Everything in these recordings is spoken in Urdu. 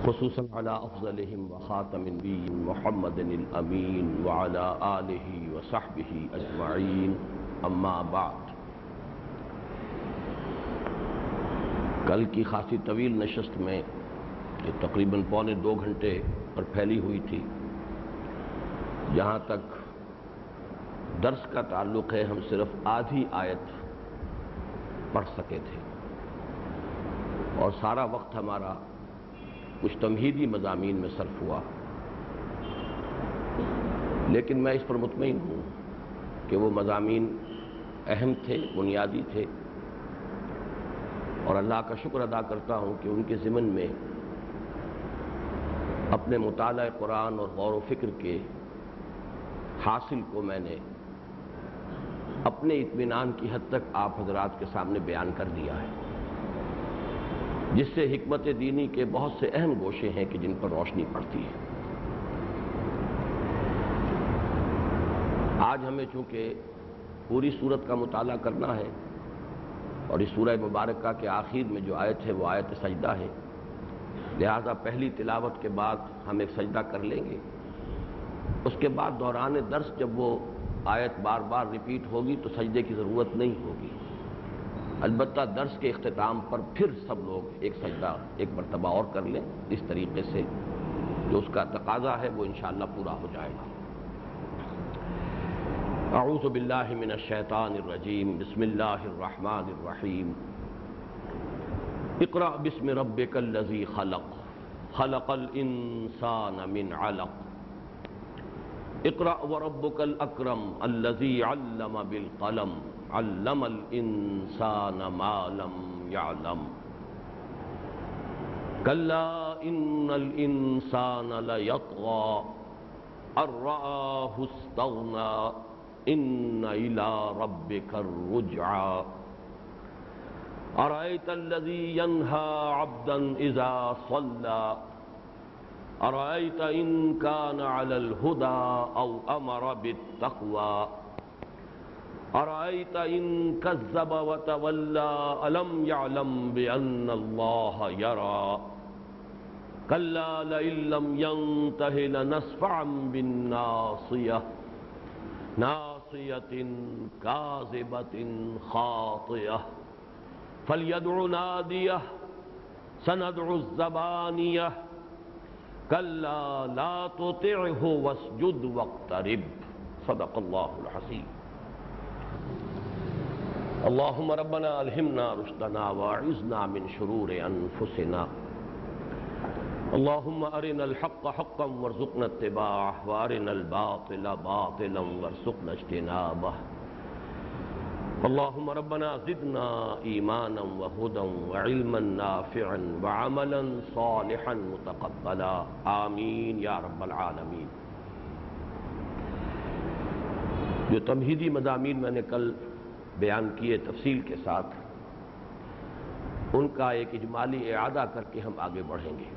خصوصاً على افضلهم وخاتم النبيين محمد الامین وعلى آلہ وصحبہ اجمعین اما بعد۔ کل کی خاصی طویل نشست میں جو تقریباً پونے 2 گھنٹے پر پھیلی ہوئی تھی، جہاں تک درس کا تعلق ہے ہم صرف آدھی آیت پڑھ سکے تھے اور سارا وقت ہمارا کچھ تمہیدی مضامین میں صرف ہوا، لیکن میں اس پر مطمئن ہوں کہ وہ مضامین اہم تھے، بنیادی تھے، اور اللہ کا شکر ادا کرتا ہوں کہ ان کے ضمن میں اپنے مطالعہ قرآن اور غور و فکر کے حاصل کو میں نے اپنے اطمینان کی حد تک آپ حضرات کے سامنے بیان کر دیا ہے، جس سے حکمت دینی کے بہت سے اہم گوشے ہیں کہ جن پر روشنی پڑتی ہے۔ آج ہمیں چونکہ پوری سورت کا مطالعہ کرنا ہے اور اس سورہ مبارکہ کے آخر میں جو آیت ہے وہ آیت سجدہ ہے، لہذا پہلی تلاوت کے بعد ہم ایک سجدہ کر لیں گے، اس کے بعد دوران درس جب وہ آیت بار بار ریپیٹ ہوگی تو سجدے کی ضرورت نہیں ہوگی، البتہ درس کے اختتام پر پھر سب لوگ ایک سجدہ ایک مرتبہ اور کر لیں، اس طریقے سے جو اس کا تقاضا ہے وہ انشاءاللہ پورا ہو جائے گا۔ اعوذ باللہ من الشیطان الرجیم، بسم اللہ الرحمن الرحیم۔ اقرأ بسم ربک الذی خلق، خلق الانسان من علق، اقرأ وربک الاکرم الذی علم بالقلم، علم الانسان ما لم يعلم، کلا ان الانسان لیطغی ان رآہ استغنی، ان الى ربک الرجعی، ارأیت الذی ینہی عبدا اذا صلی، ارأیت ان کان علی الہدی او امر بالتقوی، ارأیت ان کذب وتولی، الم یعلم بان اللہ یری، کلا لئن لم ینتہ لنسفعا بالناصیہ، ناصیۃ کاذبۃ خاطئہ، فلیدع نادیہ، سندع الزبانیہ، کلا لا تطعہ واسجد واقترب، صدق اللہ العظیم۔ اللہم ربنا الہمنا رشدنا واعذنا من شرور انفسنا، اللہم ارنا الحق حقا وارزقنا اتباعہ، وارنا الباطل باطلا وارزقنا اجتنابہ، اللہم ربنا زدنا ایمانا وہدا وعلما نافعا وعملا صالحا متقبلا، آمین یا رب العالمین۔ جو تمہیدی مضامین میں نے کل بیان کیے تفصیل کے ساتھ، ان کا ایک اجمالی اعادہ کر کے ہم آگے بڑھیں گے۔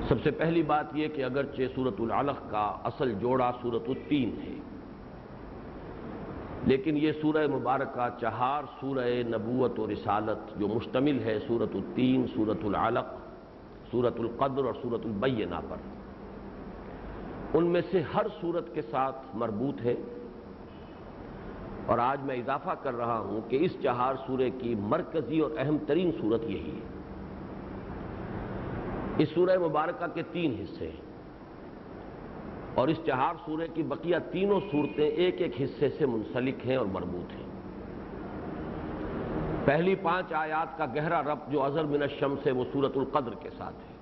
سب سے پہلی بات یہ کہ اگرچہ سورۃ العلق کا اصل جوڑا سورۃ التین ہے، لیکن یہ سورہ مبارکہ 4 سورہ نبوت و رسالت جو مشتمل ہے سورۃ التین، سورۃ العلق، سورۃ القدر اور سورۃ البینہ پر، ان میں سے ہر سورت کے ساتھ مربوط ہے، اور آج میں اضافہ کر رہا ہوں کہ اس 4 سورے کی مرکزی اور اہم ترین سورت یہی ہے۔ اس سورہ مبارکہ کے 3 حصے ہیں، اور اس 4 سورے کی بقیہ تینوں صورتیں ایک ایک حصے سے منسلک ہیں اور مربوط ہیں۔ پہلی 5 آیات کا گہرا ربط جو اظہر من الشمس ہے وہ سورۃ القدر کے ساتھ ہے۔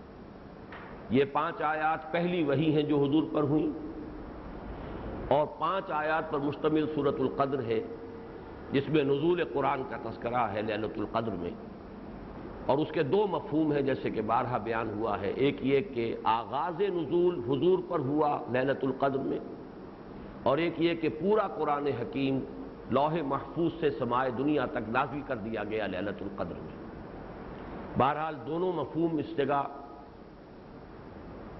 یہ 5 آیات پہلی وحی ہیں جو حضور پر ہوئیں، اور 5 آیات پر مشتمل سورۃ القدر ہے جس میں نزول قرآن کا تذکرہ ہے لیلۃ القدر میں، اور اس کے 2 مفہوم ہیں جیسے کہ بارہا بیان ہوا ہے، ایک یہ کہ آغاز نزول حضور پر ہوا لیلۃ القدر میں، اور ایک یہ کہ پورا قرآن حکیم لوح محفوظ سے سمائے دنیا تک نازل کر دیا گیا لیلۃ القدر میں۔ بہرحال دونوں مفہوم اس جگہ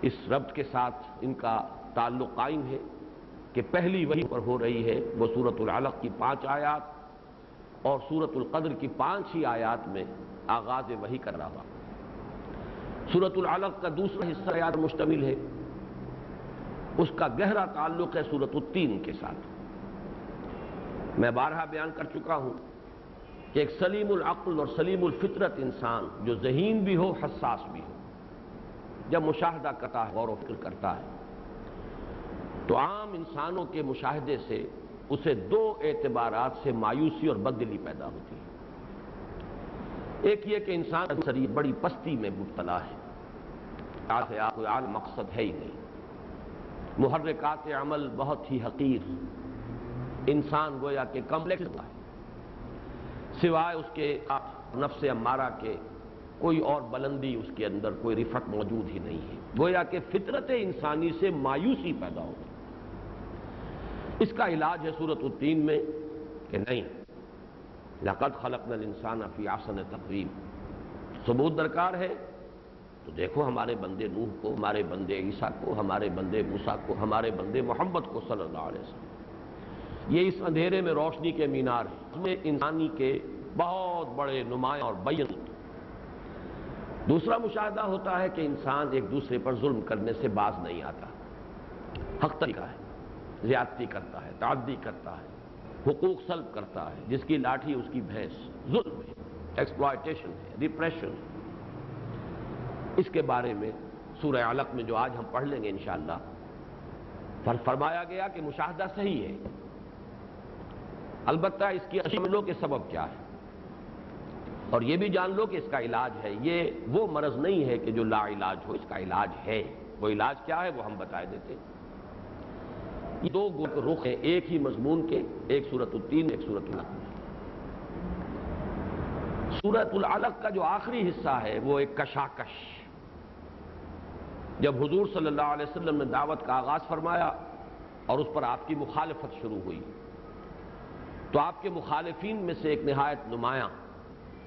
اس ربط کے ساتھ ان کا تعلق قائم ہے کہ پہلی وحی پر ہو رہی ہے وہ سورۃ العلق کی 5 آیات، اور سورۃ القدر کی 5 ہی آیات میں آغاز وحی کر رہا۔ سورۃ العلق کا دوسرا حصہ آیات مشتمل ہے، اس کا گہرا تعلق ہے سورۃ التین کے ساتھ۔ میں بارہا بیان کر چکا ہوں کہ ایک سلیم العقل اور سلیم الفطرت انسان جو ذہین بھی ہو، حساس بھی ہو، جب مشاہدہ کرتا ہے، غور و فکر کرتا ہے، تو عام انسانوں کے مشاہدے سے اسے دو اعتبارات سے مایوسی اور بددلی پیدا ہوتی ہے۔ ایک یہ کہ انسان شریر بڑی پستی میں مبتلا ہے، کوئی اعلی مقصد ہے ہی نہیں، محرکات عمل بہت ہی حقیر، انسان گویا کہ کمپلیکس ہے، سوائے اس کے نفس امارہ کے کوئی اور بلندی اس کے اندر، کوئی رفعت موجود ہی نہیں ہے، گویا کہ فطرت انسانی سے مایوسی پیدا ہوتی ہے۔ اس کا علاج ہے سورۃ التین میں کہ نہیں، لقد خلقنا الانسان فی احسن تقویم، ثبوت درکار ہے تو دیکھو ہمارے بندے نوح کو، ہمارے بندے عیسیٰ کو، ہمارے بندے موسیٰ کو، ہمارے بندے محمد کو صلی اللہ علیہ وسلم۔ یہ اس اندھیرے میں روشنی کے مینار ہیں، اس میں انسانی کے بہت بڑے نمایاں اور بین۔ دوسرا مشاہدہ ہوتا ہے کہ انسان ایک دوسرے پر ظلم کرنے سے باز نہیں آتا، حق طریقہ ہے، زیادتی کرتا ہے، تعدی کرتا ہے، حقوق سلب کرتا ہے، جس کی لاٹھی اس کی بھینس، ظلم ہے، ایکسپلائٹیشن ہے، ریپریشن ہے۔ اس کے بارے میں سورہ علق میں جو آج ہم پڑھ لیں گے انشاءاللہ، فرمایا گیا کہ مشاہدہ صحیح ہے، البتہ اس کی عملوں کے سبب کیا ہے، اور یہ بھی جان لو کہ اس کا علاج ہے۔ یہ وہ مرض نہیں ہے کہ جو لا علاج ہو، اس کا علاج ہے۔ وہ علاج کیا ہے وہ ہم بتائے دیتے ہیں۔ یہ دو رخ ہیں ایک ہی مضمون کے، ایک سورۃ التین، ایک سورۃ العلق۔ سورۃ العلق کا جو آخری حصہ ہے وہ ایک کشاکش، جب حضور صلی اللہ علیہ وسلم نے دعوت کا آغاز فرمایا اور اس پر آپ کی مخالفت شروع ہوئی، تو آپ کے مخالفین میں سے ایک نہایت نمایاں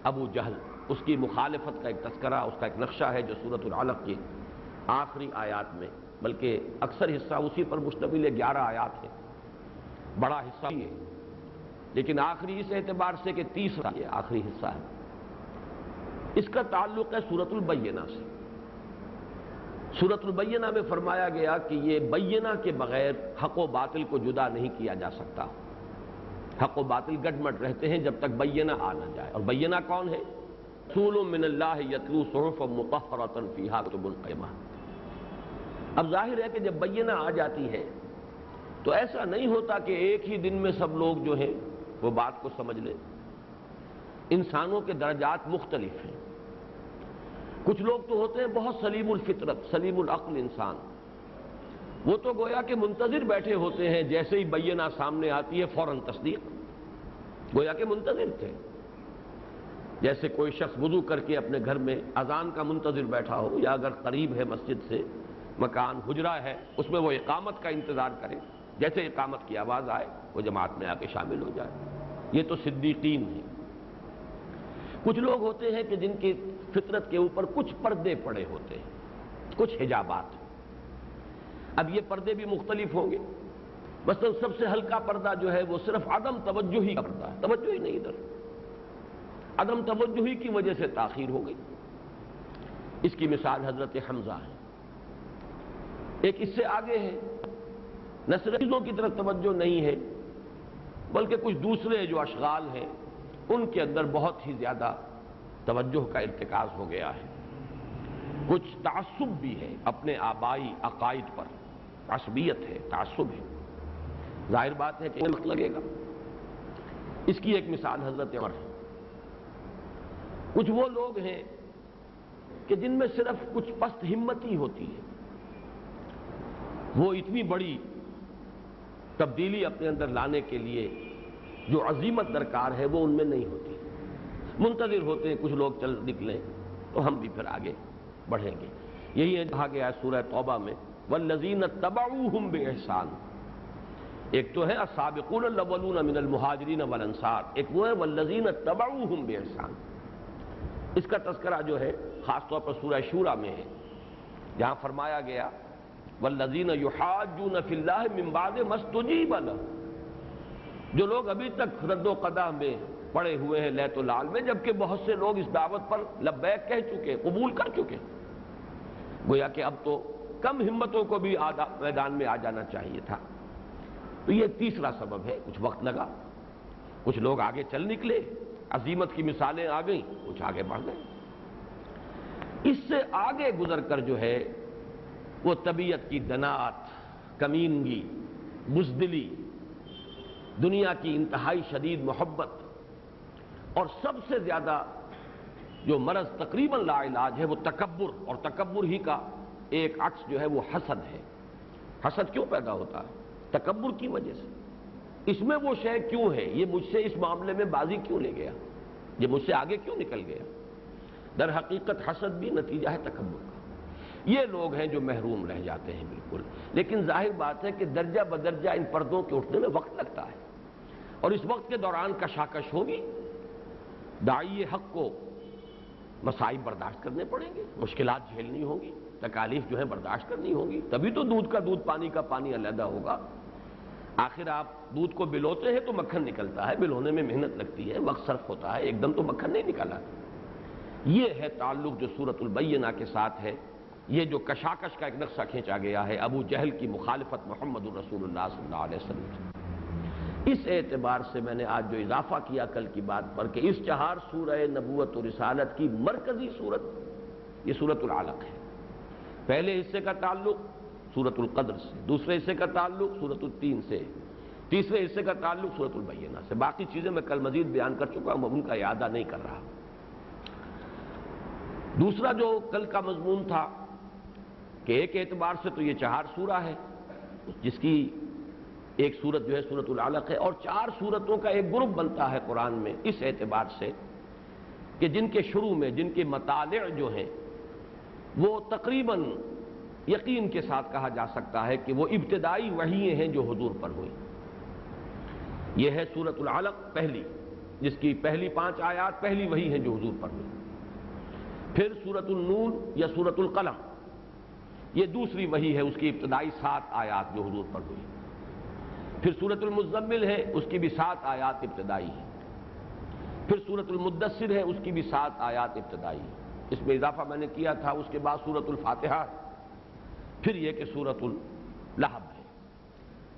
ابو جہل، اس کی مخالفت کا ایک تذکرہ، اس کا ایک نقشہ ہے جو سورۃ العلق کی آخری آیات میں، بلکہ اکثر حصہ اسی پر مشتمل ہے، 11 آیات ہے، بڑا حصہ ہی ہے، لیکن آخری اس اعتبار سے کہ تیسرا یہ آخری حصہ ہے۔ اس کا تعلق ہے سورۃ البینہ سے۔ سورۃ البینہ میں فرمایا گیا کہ یہ بینہ کے بغیر حق و باطل کو جدا نہیں کیا جا سکتا، حق و باطل گڈمٹ رہتے ہیں جب تک بینہ آ نہ جائے۔ اور بینہ کون ہے؟ رسول من اللہ یتلو صحفا مطہرۃ فیہا کتب قیمہ۔ اب ظاہر ہے کہ جب بینہ آ جاتی ہے تو ایسا نہیں ہوتا کہ ایک ہی دن میں سب لوگ جو ہیں وہ بات کو سمجھ لیں، انسانوں کے درجات مختلف ہیں۔ کچھ لوگ تو ہوتے ہیں بہت سلیم الفطرت، سلیم العقل انسان، وہ تو گویا کہ منتظر بیٹھے ہوتے ہیں، جیسے ہی بینہ سامنے آتی ہے فوراً تصدیق، گویا کہ منتظر تھے، جیسے کوئی شخص وضو کر کے اپنے گھر میں اذان کا منتظر بیٹھا ہو، یا اگر قریب ہے مسجد سے مکان حجرہ ہے اس میں وہ اقامت کا انتظار کرے، جیسے اقامت کی آواز آئے وہ جماعت میں آ کے شامل ہو جائے۔ یہ تو صدیقین ہیں۔ کچھ لوگ ہوتے ہیں کہ جن کی فطرت کے اوپر کچھ پردے پڑے ہوتے ہیں، کچھ حجابات۔ اب یہ پردے بھی مختلف ہوں گے، مثلا سب سے ہلکا پردہ جو ہے وہ صرف عدم توجہی کا پردہ ہے، توجہ ہی نہیں ادھر، عدم توجہی کی وجہ سے تاخیر ہو گئی۔ اس کی مثال حضرت حمزہ ہے۔ ایک اس سے آگے ہے، نہ صرف چیزوں کی طرف توجہ نہیں ہے بلکہ کچھ دوسرے جو اشغال ہیں ان کے اندر بہت ہی زیادہ توجہ کا ارتکاز ہو گیا ہے۔ کچھ تعصب بھی ہے اپنے آبائی عقائد پر، عصبیت ہے، تعصب ہے، ظاہر بات ہے کہ وقت لگے گا۔ اس کی ایک مثال حضرت عمر ہے۔ کچھ وہ لوگ ہیں کہ جن میں صرف کچھ پست ہمتی ہوتی ہے، وہ اتنی بڑی تبدیلی اپنے اندر لانے کے لیے جو عزیمت درکار ہے وہ ان میں نہیں ہوتی، منتظر ہوتے ہیں کچھ لوگ چل نکلیں تو ہم بھی پھر آگے بڑھیں گے۔ یہی ہے کہا گیا ہے سورہ توبہ میں والذین اتبعوہم بإحسان، ایک تو ہے السابقون الاولون من المہاجرین والانصار، ایک وہ ہے والذین اتبعوہم بإحسان۔ اس کا تذکرہ جو ہے خاص طور پر سورہ شورى میں ہے، جہاں فرمایا گیا والذین یحاجون فی اللہ من بعد ما استجیب لہ، جو لوگ ابھی تک رد و قدح میں پڑے ہوئے ہیں لیت و لال میں، جبکہ بہت سے لوگ اس دعوت پر لبیک کہہ چکے، قبول کر چکے، گویا کہ اب تو کم ہمتوں کو بھی میدان میں آ جانا چاہیے تھا۔ تو یہ تیسرا سبب ہے، کچھ وقت لگا، کچھ لوگ آگے چل نکلے، عزیمت کی مثالیں آ گئیں، کچھ آگے بڑھ گئے۔ اس سے آگے گزر کر جو ہے وہ طبیعت کی دنات، کمینگی، بزدلی، دنیا کی انتہائی شدید محبت، اور سب سے زیادہ جو مرض تقریباً لا علاج ہے وہ تکبر، اور تکبر ہی کا ایک عکس جو ہے وہ حسد ہے۔ حسد کیوں پیدا ہوتا ہے؟ تکبر کی وجہ سے۔ اس میں وہ شے کیوں ہے، یہ مجھ سے اس معاملے میں بازی کیوں لے گیا، یہ مجھ سے آگے کیوں نکل گیا؟ در حقیقت حسد بھی نتیجہ ہے تکبر کا۔ یہ لوگ ہیں جو محروم رہ جاتے ہیں بالکل، لیکن ظاہر بات ہے کہ درجہ بدرجہ ان پردوں کے اٹھنے میں وقت لگتا ہے، اور اس وقت کے دوران کشاکش ہوگی۔ داعی حق کو مصائب برداشت کرنے پڑیں گے، مشکلات جھیلنی ہوں گی، تکالیف جو ہے برداشت کرنی ہوں گی، تبھی تو دودھ کا دودھ، پانی کا پانی علیحدہ ہوگا۔ آخر آپ دودھ کو بلوتے ہیں تو مکھن نکلتا ہے، بلونے میں محنت لگتی ہے، وقت صرف ہوتا ہے، ایک دم تو مکھن نہیں نکالا۔ یہ ہے تعلق جو سورۃ البینہ کے ساتھ ہے، یہ جو کشاکش کا ایک نقشہ کھینچا گیا ہے ابو جہل کی مخالفت محمد الرسول اللہ صلی اللہ علیہ وسلم سے۔ اس اعتبار سے میں نے آج جو اضافہ کیا کل کی بات پر کہ اس 4 سورہ نبوت و رسالت کی مرکزی سورت یہ سورۃ العلق ہے۔ پہلے حصے کا تعلق سورۃ القدر سے، دوسرے حصے کا تعلق سورۃ التین سے، تیسرے حصے کا تعلق سورۃ البینہ سے۔ باقی چیزیں میں کل مزید بیان کر چکا ہوں، ان کا اعادہ نہیں کر رہا۔ دوسرا جو کل کا مضمون تھا کہ ایک اعتبار سے تو یہ 4 سورہ ہے، جس کی ایک سورت جو ہے سورۃ العلق ہے، اور 4 سورتوں کا ایک گروپ بنتا ہے قرآن میں، اس اعتبار سے کہ جن کے شروع میں جن کے مطالع جو ہیں وہ تقریباً یقین کے ساتھ کہا جا سکتا ہے کہ وہ ابتدائی وحییں ہیں جو حضور پر ہوئی۔ یہ ہے سورۃ العلق پہلی، جس کی پہلی 5 آیات پہلی وحی ہیں جو حضور پر ہوئی۔ پھر سورۃ النون یا سورۃ القلم، یہ دوسری وحی ہے، اس کی ابتدائی 7 آیات جو حضور پر ہوئی۔ پھر سورۃ المزمل ہے، اس کی بھی 7 آیات ابتدائی ہیں۔ پھر سورۃ المدثر ہے، اس کی بھی 7 آیات ابتدائی ہیں۔ اس میں اضافہ میں نے کیا تھا، اس کے بعد سورۃ الفاتحہ، پھر یہ کہ سورۃ اللہب ہے۔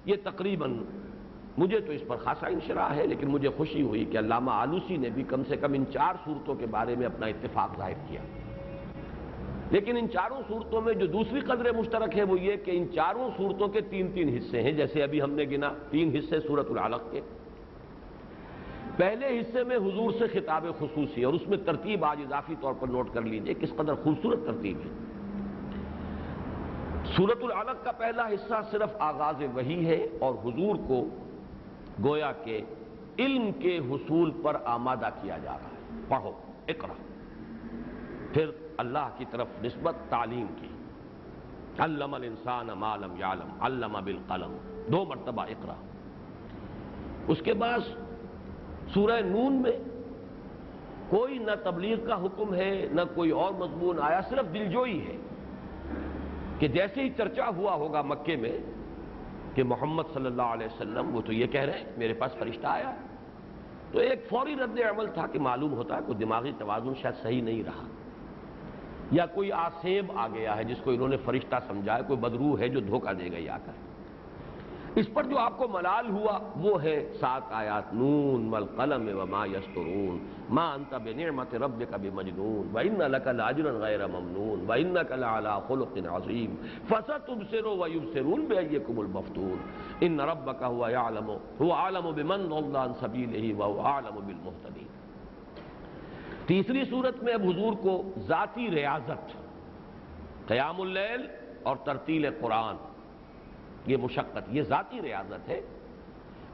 یہ تقریباً مجھے تو اس پر خاصا انشراح ہے، لیکن مجھے خوشی ہوئی کہ علامہ آلوسی نے بھی کم سے کم ان 4 صورتوں کے بارے میں اپنا اتفاق ظاہر کیا۔ لیکن ان 4 صورتوں میں جو دوسری قدر مشترک ہے وہ یہ کہ ان 4 صورتوں کے 3 حصے ہیں، جیسے ابھی ہم نے گنا 3 حصے سورۃ العلق کے۔ پہلے حصے میں حضور سے خطاب خصوصی، اور اس میں ترتیب آج اضافی طور پر نوٹ کر لیجئے کس قدر خوبصورت ترتیب ہے۔ سورۃ العلق کا پہلا حصہ صرف آغاز وحی ہے، اور حضور کو گویا کہ علم کے حصول پر آمادہ کیا جا رہا ہے۔ پڑھو، اقرا۔ پھر اللہ کی طرف نسبت تعلیم کی، علم الانسان ما لم یعلم، علم بالقلم، 2 مرتبہ اقرا۔ اس کے بعد سورہ نون میں کوئی نہ تبلیغ کا حکم ہے نہ کوئی اور مضمون آیا، صرف دلجوئی ہے کہ جیسے ہی چرچا ہوا ہوگا مکے میں کہ محمد صلی اللہ علیہ وسلم وہ تو یہ کہہ رہے ہیں میرے پاس فرشتہ آیا ہے، تو ایک فوری رد عمل تھا کہ معلوم ہوتا ہے کوئی دماغی توازن شاید صحیح نہیں رہا، یا کوئی آسیب آ گیا ہے جس کو انہوں نے فرشتہ سمجھا ہے، کوئی بدروح ہے جو دھوکہ دے گئی آ کر۔ اس پر جو آپ کو ملال ہوا وہ ہے 7 آیات، نون والقلم وما یسطرون ما انت بنعمت ربک بمجنون وان لک لاجرا غیر ممنون وانک لعلی خلق عظیم فستبصر ویبصرون بایکم المفتون ان ربک هو اعلم بمن ضل عن سبیلہ وهو اعلم بالمہتدین۔ تیسری صورت میں اب حضور کو ذاتی ریاضت، قیام اللیل اور ترتیل قرآن، یہ مشقت، یہ ذاتی ریاضت ہے۔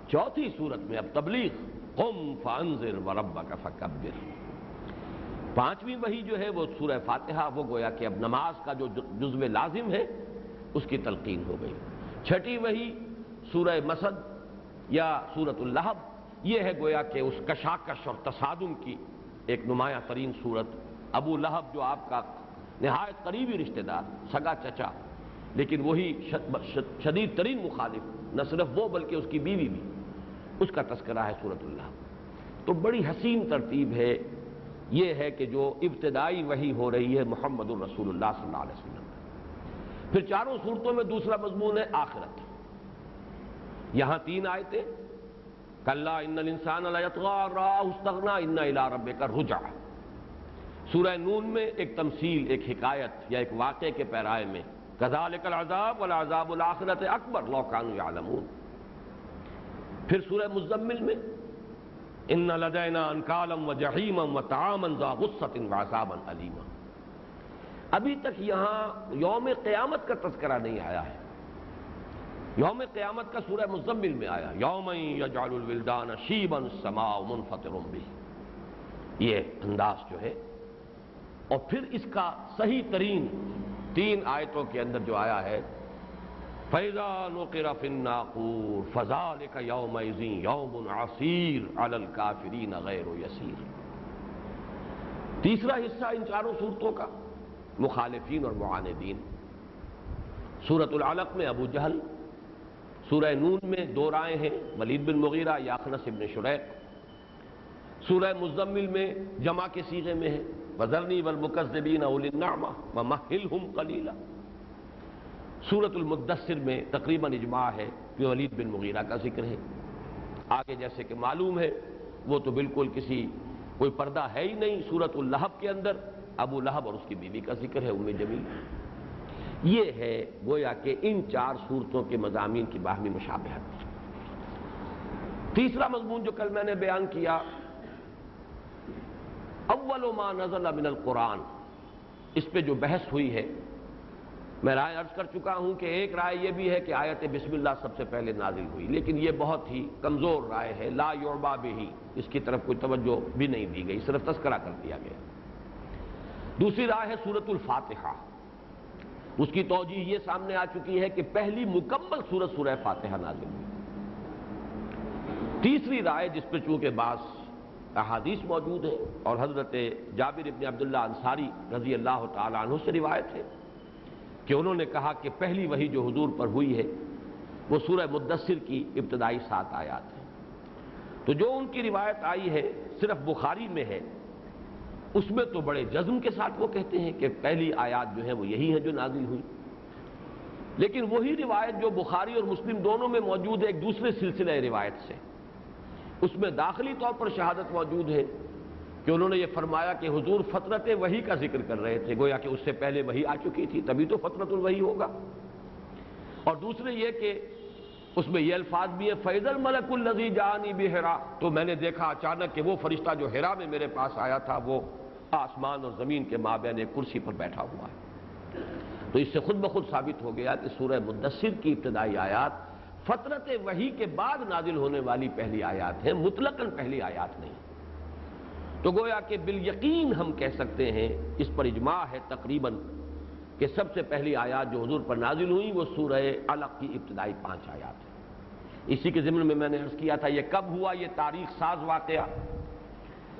چوتھی صورت میں اب تبلیغ، قم فانذر وربک فکبر۔ 5ویں وحی جو ہے وہ سورہ فاتحہ، وہ گویا کہ اب نماز کا جو جزو لازم ہے اس کی تلقین ہو گئی۔ 6ٹھی وحی سورہ مسد یا سورۃ اللہب، یہ ہے گویا کہ اس کشاکش اور تصادم کی ایک نمایاں ترین صورت۔ ابو لہب جو آپ کا نہایت قریبی رشتہ دار، سگا چچا، لیکن وہی شدید ترین مخالف، نہ صرف وہ بلکہ اس کی بیوی بھی، اس کا تذکرہ ہے سورۃ اللہب۔ تو بڑی حسین ترتیب ہے، یہ ہے کہ جو ابتدائی وحی ہو رہی ہے محمد الرسول اللہ صلی اللہ علیہ وسلم۔ پھر چاروں صورتوں میں دوسرا مضمون ہے آخرت. یہاں 3 آیتیں، کلا ان الانسان لیطغی ان رآہ استغنی ان الی ربک الرجعی. سورہ نون میں ایک تمثیل، ایک حکایت یا ایک واقعے کے پیرائے میں کذالک العذاب والعذاب الآخرۃ اکبر لو کانوا یعلمون. پھر سورہ مزمل میں ان لدینا انکالا وجحیما وطعاما ذا غصۃ وعذابا الیما. ابھی تک یہاں یوم قیامت کا تذکرہ نہیں آیا ہے. یوم قیامت کا سورہ مزمل میں آیا، یوم یجعل الولدان شیبا السماء منفطر بہ، یہ انداز جو ہے. اور پھر اس کا صحیح ترین 3 آیتوں کے اندر جو آیا ہے فَإِذَا نُقِرَ فِي النَّاقُورِ فَذَلِكَ يَوْمَئِذٍ يَوْمٌ عَسِيرٌ عَلَى الْكَافِرِينَ غَيْرُ يَسِيرٌ. تیسرا حصہ ان چاروں صورتوں کا مخالفین اور معاندین. سورۃ العلق میں ابو جہل، سورہ نون میں 2 رائے ہیں، ولید بن مغیرہ یا اخنس بن شریق. سورہ مزمل میں جمع کے صیغے میں ہے وَذَرْنِي وَالْمُكَذِّبِينَ أُولِي النَّعْمَةِ وَمَهِّلْهُمْ قَلِيلًا. سورۃ المدثر میں تقریباً اجماع ہے کہ ولید بن مغیرہ کا ذکر ہے. آگے جیسے کہ معلوم ہے وہ تو بالکل کوئی پردہ ہے ہی نہیں. سورۃ اللہب کے اندر ابو لہب اور اس کی بیوی کا ذکر ہے، ام جمیل. یہ ہے گویا کہ ان 4 صورتوں کے مضامین کی باہمی مشابہت. تیسرا مضمون جو کل میں نے بیان کیا، اول ما نزل من القرآن، اس پہ جو بحث ہوئی ہے میں رائے عرض کر چکا ہوں کہ ایک رائے یہ بھی ہے کہ آیت بسم اللہ سب سے پہلے نازل ہوئی، لیکن یہ بہت ہی کمزور رائے ہے. لا یعبا بہ، اس کی طرف کوئی توجہ بھی نہیں دی گئی، صرف تذکرہ کر دیا گیا. دوسری رائے ہے سورۃ الفاتحہ، اس کی توجیہ یہ سامنے آ چکی ہے کہ پہلی مکمل سورت سورہ فاتحہ نازل ہوئی. تیسری رائے جس پہ چونکہ بعض احادیث موجود ہیں اور حضرت جابر ابن عبداللہ انصاری رضی اللہ تعالی عنہ سے روایت ہے کہ انہوں نے کہا کہ پہلی وحی جو حضور پر ہوئی ہے وہ سورہ مدثر کی ابتدائی 7 آیات ہیں. تو جو ان کی روایت آئی ہے صرف بخاری میں ہے، اس میں تو بڑے جزم کے ساتھ وہ کہتے ہیں کہ پہلی آیات جو ہیں وہ یہی ہیں جو نازل ہوئی. لیکن وہی روایت جو بخاری اور مسلم دونوں میں موجود ہے ایک دوسرے سلسلہ روایت سے، اس میں داخلی طور پر شہادت موجود ہے کہ انہوں نے یہ فرمایا کہ حضور فترت وحی کا ذکر کر رہے تھے، گویا کہ اس سے پہلے وحی آ چکی تھی، تبھی تو فترت الوحی ہوگا. اور دوسرے یہ کہ اس میں یہ الفاظ بھی ہے فَإِذَا الْمَلَكُ الَّذِي جَاءَنِي بِحِرَا، تو میں نے دیکھا اچانک کہ وہ فرشتہ جو حرا میں میرے پاس آیا تھا وہ آسمان اور زمین کے مابین ایک کرسی پر بیٹھا ہوا ہے. تو اس سے خود بخود ثابت ہو گیا کہ سورہ مدثر کی ابتدائی آیات فترت وحی کے بعد نازل ہونے والی پہلی آیات ہیں، مطلقاً پہلی آیات نہیں. تو گویا کہ بالیقین ہم کہہ سکتے ہیں، اس پر اجماع ہے تقریباً، کہ سب سے پہلی آیات جو حضور پر نازل ہوئی وہ سورہ علق کی ابتدائی 5 آیات ہیں. اسی کے ضمن میں نے عرض کیا تھا یہ کب ہوا، یہ تاریخ ساز واقعہ،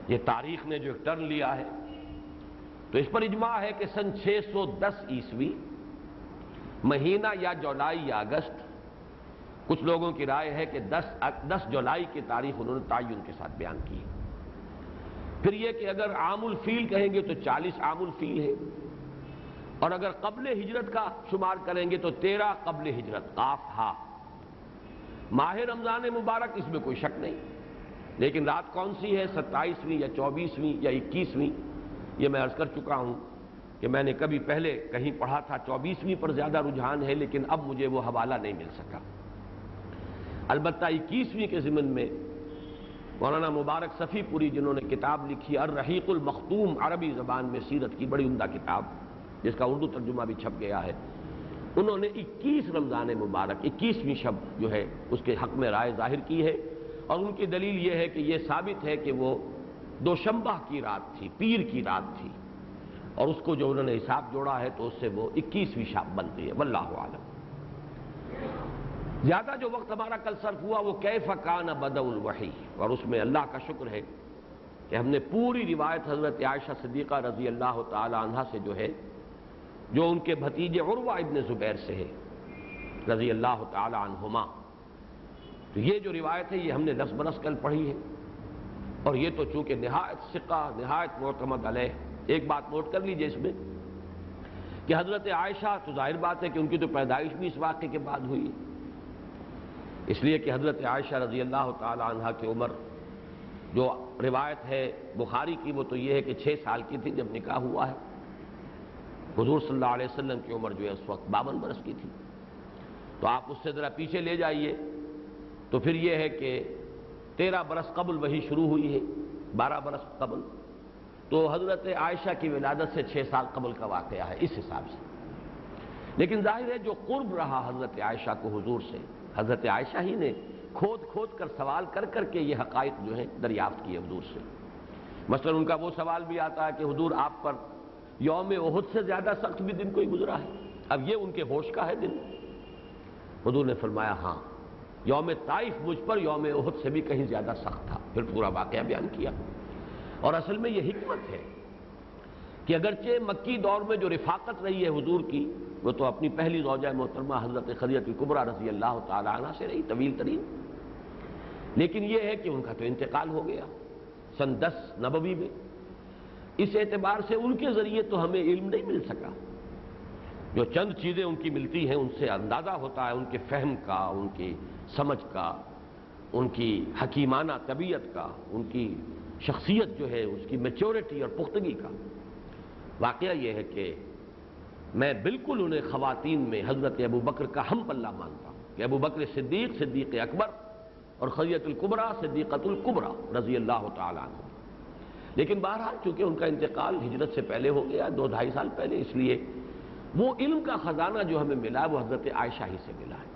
یہ تاریخ نے جو ایک ٹرن لیا ہے. تو اس پر اجماع ہے کہ سن 610 عیسوی مہینہ یا جولائی یا اگست، کچھ لوگوں کی رائے ہے کہ 10 جولائی کی تاریخ انہوں نے تعین کے ساتھ بیان کی. پھر یہ کہ اگر عام الفیل کہیں گے تو 40 عام الفیل ہے، اور اگر قبل ہجرت کا شمار کریں گے تو 13 قبل ہجرت قاف ہا. ماہ رمضان مبارک اس میں کوئی شک نہیں، لیکن رات کون سی ہے، 27ویں یا 24ویں یا 21ویں، یہ میں عرض کر چکا ہوں کہ میں نے کبھی پہلے کہیں پڑھا تھا 24ویں پر زیادہ رجحان ہے، لیکن اب مجھے وہ حوالہ نہیں مل سکا. البتہ 21ویں کے ضمن میں مولانا مبارک صفی پوری جنہوں نے کتاب لکھی الرحیق المختوم، عربی زبان میں سیرت کی بڑی عمدہ کتاب جس کا اردو ترجمہ بھی چھپ گیا ہے، انہوں نے 21 رمضان مبارک 21ویں شب جو ہے اس کے حق میں رائے ظاہر کی ہے. اور ان کی دلیل یہ ہے کہ یہ ثابت ہے کہ وہ دوشنبہ کی رات تھی، پیر کی رات تھی، اور اس کو جو انہوں نے حساب جوڑا ہے تو اس سے وہ 21ویں شب بنتی ہے. واللہ عالم. زیادہ جو وقت ہمارا کل صرف ہوا وہ کیف کان بدء الوحی، اور اس میں اللہ کا شکر ہے کہ ہم نے پوری روایت حضرت عائشہ صدیقہ رضی اللہ تعالی عنہا سے جو ہے، جو ان کے بھتیجے عروہ ابن زبیر سے ہے رضی اللہ تعالی عنہما، تو یہ جو روایت ہے یہ ہم نے 10 برس کل پڑھی ہے. اور یہ تو چونکہ نہایت ثقہ، نہایت معتمد علیہ. ایک بات نوٹ کر لیجئے اس میں کہ حضرت عائشہ تو ظاہر بات ہے کہ ان کی تو پیدائش بھی اس واقعے کے بعد ہوئی ہے، اس لیے کہ حضرت عائشہ رضی اللہ تعالی عنہا کی عمر جو روایت ہے بخاری کی وہ تو یہ ہے کہ 6 سال کی تھی جب نکاح ہوا ہے۔ حضور صلی اللہ علیہ وسلم کی عمر جو ہے اس وقت 52 برس کی تھی، تو آپ اس سے ذرا پیچھے لے جائیے تو پھر یہ ہے کہ 13 برس قبل وہی شروع ہوئی ہے، 12 برس قبل، تو حضرت عائشہ کی ولادت سے 6 سال قبل کا واقعہ ہے اس حساب سے۔ لیکن ظاہر ہے جو قرب رہا حضرت عائشہ کو حضور سے، حضرت عائشہ ہی نے کھود کھود کر سوال کر کر کے یہ حقائق جو ہیں دریافت کیے حضور سے۔ مثلا ان کا وہ سوال بھی آتا ہے کہ حضور آپ پر یوم احد سے زیادہ سخت بھی دن کوئی گزرا ہے؟ اب یہ ان کے ہوش کا ہے دن۔ حضور نے فرمایا ہاں، یوم طائف مجھ پر یوم احد سے بھی کہیں زیادہ سخت تھا، پھر پورا واقعہ بیان کیا۔ اور اصل میں یہ حکمت ہے کہ اگرچہ مکی دور میں جو رفاقت رہی ہے حضور کی وہ تو اپنی پہلی زوجہ محترمہ حضرت خدیجہ کبریٰ رضی اللہ تعالی عنہا سے رہی طویل ترین، لیکن یہ ہے کہ ان کا تو انتقال ہو گیا سن 10 نبوی میں۔ اس اعتبار سے ان کے ذریعے تو ہمیں علم نہیں مل سکا، جو چند چیزیں ان کی ملتی ہیں ان سے اندازہ ہوتا ہے ان کے فہم کا، ان کی سمجھ کا، ان کی حکیمانہ طبیعت کا، ان کی شخصیت جو ہے اس کی میچورٹی اور پختگی کا۔ واقعہ یہ ہے کہ میں بالکل انہیں خواتین میں حضرت ابو بکر کا ہم پلہ مانتا ہوں کہ ابو بکر صدیق، صدیق اکبر، اور خدیجہ الکبریٰ، صدیقۃ الکبریٰ رضی اللہ تعالی عنہ۔ لیکن بہرحال چونکہ ان کا انتقال ہجرت سے پہلے ہو گیا 2-2.5 سال پہلے، اس لیے وہ علم کا خزانہ جو ہمیں ملا وہ حضرت عائشہ ہی سے ملا ہے۔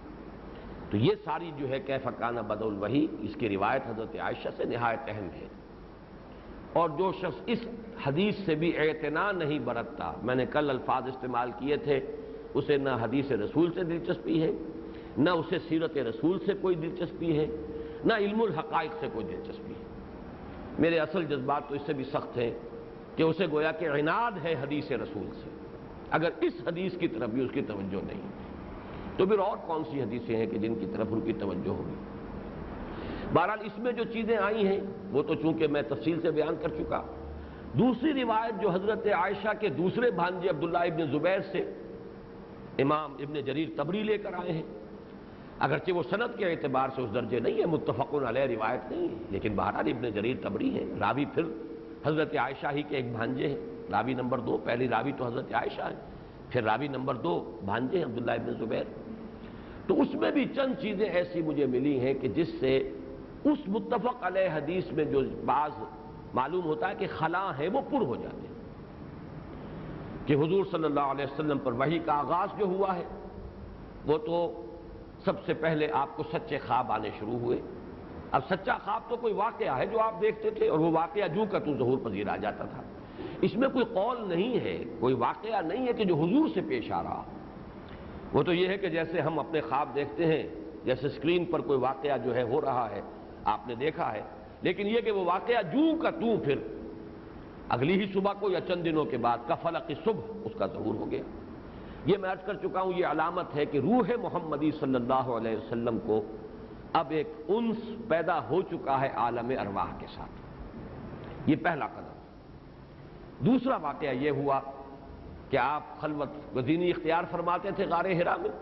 تو یہ ساری جو ہے کیف کان بدء الوحی، اس کی روایت حضرت عائشہ سے نہایت اہم ہے۔ اور جو شخص اس حدیث سے بھی اعتنا نہیں برتتا، میں نے کل الفاظ استعمال کیے تھے، اسے نہ حدیث رسول سے دلچسپی ہے، نہ اسے سیرت رسول سے کوئی دلچسپی ہے، نہ علم الحقائق سے کوئی دلچسپی ہے۔ میرے اصل جذبات تو اس سے بھی سخت ہیں کہ اسے گویا کہ عناد ہے حدیث رسول سے، اگر اس حدیث کی طرف بھی اس کی توجہ نہیں تو پھر اور کون سی حدیثیں ہیں کہ جن کی طرف ان کی توجہ ہوگی۔ بہرحال اس میں جو چیزیں آئی ہیں وہ تو چونکہ میں تفصیل سے بیان کر چکا۔ دوسری روایت جو حضرت عائشہ کے دوسرے بھانجے عبداللہ ابن زبیر سے امام ابن جریر طبری لے کر آئے ہیں، اگرچہ وہ سند کے اعتبار سے اس درجے نہیں ہے، متفق علیہ روایت نہیں ہے، لیکن بہرحال ابن جریر طبری ہے، راوی پھر حضرت عائشہ ہی کے ایک بھانجے ہیں، راوی نمبر 2، پہلی راوی تو حضرت عائشہ ہے، پھر راوی نمبر 2 بھانجے ہیں عبداللہ ابن زبیر۔ تو اس میں بھی چند چیزیں ایسی مجھے ملی ہیں کہ جس سے اس متفق علیہ حدیث میں جو بعض معلوم ہوتا ہے کہ خلا ہیں وہ پر ہو جاتے ہیں، کہ حضور صلی اللہ علیہ وسلم پر وحی کا آغاز جو ہوا ہے وہ تو سب سے پہلے آپ کو سچے خواب آنے شروع ہوئے۔ اب سچا خواب تو کوئی واقعہ ہے جو آپ دیکھتے تھے اور وہ واقعہ جو کا تو ظہور پذیر آ جاتا تھا، اس میں کوئی قول نہیں ہے، کوئی واقعہ نہیں ہے کہ جو حضور سے پیش آ رہا۔ وہ تو یہ ہے کہ جیسے ہم اپنے خواب دیکھتے ہیں، جیسے اسکرین پر کوئی واقعہ جو ہے ہو رہا ہے آپ نے دیکھا ہے، لیکن یہ کہ وہ واقعہ جو کا تو پھر اگلی ہی صبح کو یا چند دنوں کے بعد کفلق صبح اس کا ظہور ہو گیا۔ یہ میں عرض کر چکا ہوں، یہ علامت ہے کہ روح محمدی صلی اللہ علیہ وسلم کو اب ایک انس پیدا ہو چکا ہے عالم ارواح کے ساتھ، یہ پہلا قدم۔ دوسرا واقعہ یہ ہوا کہ آپ خلوت گزینی اختیار فرماتے تھے غار حرا میں،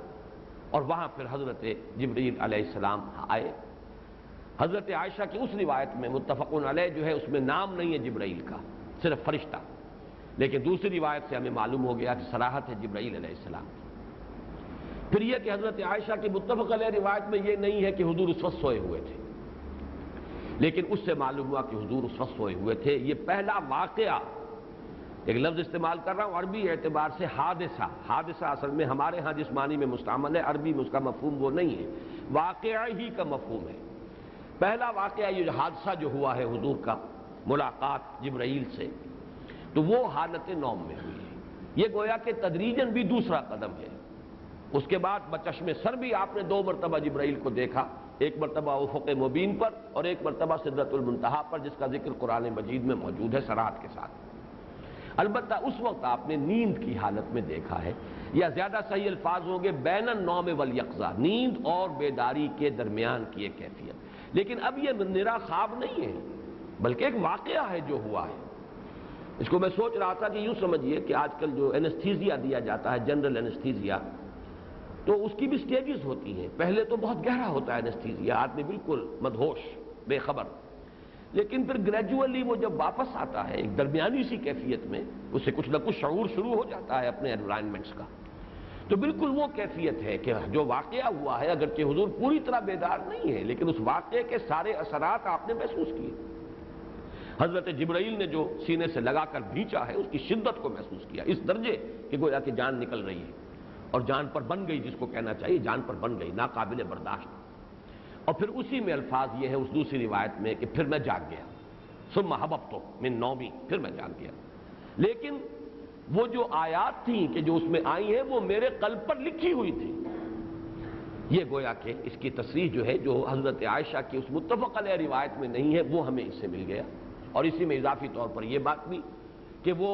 اور وہاں پھر حضرت جبرائیل علیہ السلام آئے۔ حضرت عائشہ کی اس روایت میں متفقون علیہ جو ہے اس میں نام نہیں ہے جبرائیل کا، صرف فرشتہ، لیکن دوسری روایت سے ہمیں معلوم ہو گیا کہ صراحت ہے جبرائیل علیہ السلام کی۔ پھر یہ کہ حضرت عائشہ کی متفق علیہ روایت میں یہ نہیں ہے کہ حضور اس وقت سوئے ہوئے تھے، لیکن اس سے معلوم ہوا کہ حضور اس وقت سوئے ہوئے تھے۔ یہ پہلا واقعہ، ایک لفظ استعمال کر رہا ہوں عربی اعتبار سے، حادثہ۔ حادثہ اصل میں ہمارے ہاں جس معنی میں مستعمل ہے، عربی میں اس کا مفہوم وہ نہیں ہے، واقعہ ہی کا مفہوم ہے۔ پہلا واقعہ یہ حادثہ جو ہوا ہے حضور کا ملاقات جبرائیل سے، تو وہ حالت نوم میں ہوئی ہے۔ یہ گویا کہ تدریجاً بھی دوسرا قدم ہے۔ اس کے بعد بچشم سر بھی آپ نے 2 مرتبہ جبرائیل کو دیکھا، ایک مرتبہ افق مبین پر اور ایک مرتبہ سدرۃ المنتہا پر، جس کا ذکر قرآن مجید میں موجود ہے صراحت کے ساتھ۔ البتہ اس وقت آپ نے نیند کی حالت میں دیکھا ہے، یا زیادہ صحیح الفاظ ہوں گے بین النوم والیقظہ، نیند اور بیداری کے درمیان کی ایک کیفیت۔ لیکن اب یہ نرا خواب نہیں ہے، بلکہ ایک واقعہ ہے جو ہوا ہے۔ اس کو میں سوچ رہا تھا کہ یوں سمجھیے کہ آج کل جو اینستھیزیا دیا جاتا ہے، جنرل اینستھیزیا، تو اس کی بھی سٹیجز ہوتی ہیں۔ پہلے تو بہت گہرا ہوتا ہے اینستھیزیا، آدمی بالکل مدہوش، بے خبر، لیکن پھر گریجولی وہ جب واپس آتا ہے ایک درمیانی سی کیفیت میں، اسے کچھ نہ کچھ شعور شروع ہو جاتا ہے اپنے انوائرنمنٹس کا، تو بالکل وہ کیفیت ہے کہ جو واقعہ ہوا ہے، اگرچہ حضور پوری طرح بیدار نہیں ہے، لیکن اس واقعے کے سارے اثرات آپ نے محسوس کیے۔ حضرت جبرائیل نے جو سینے سے لگا کر بھینچا ہے، اس کی شدت کو محسوس کیا، اس درجے کہ گویا کہ جان نکل رہی ہے، اور جان پر بن گئی، جس کو کہنا چاہیے جان پر بن گئی، ناقابل برداشت۔ اور پھر اسی میں الفاظ یہ ہے اس دوسری روایت میں کہ پھر میں جاگ گیا، ثم حببت من نومی، پھر میں جاگ گیا۔ لیکن وہ جو آیات تھیں کہ جو اس میں آئی ہیں، وہ میرے قلب پر لکھی ہوئی تھی۔ یہ گویا کہ اس کی تصریح جو ہے، جو حضرت عائشہ کی اس متفق علیہ روایت میں نہیں ہے، وہ ہمیں اس سے مل گیا۔ اور اسی میں اضافی طور پر یہ بات بھی کہ وہ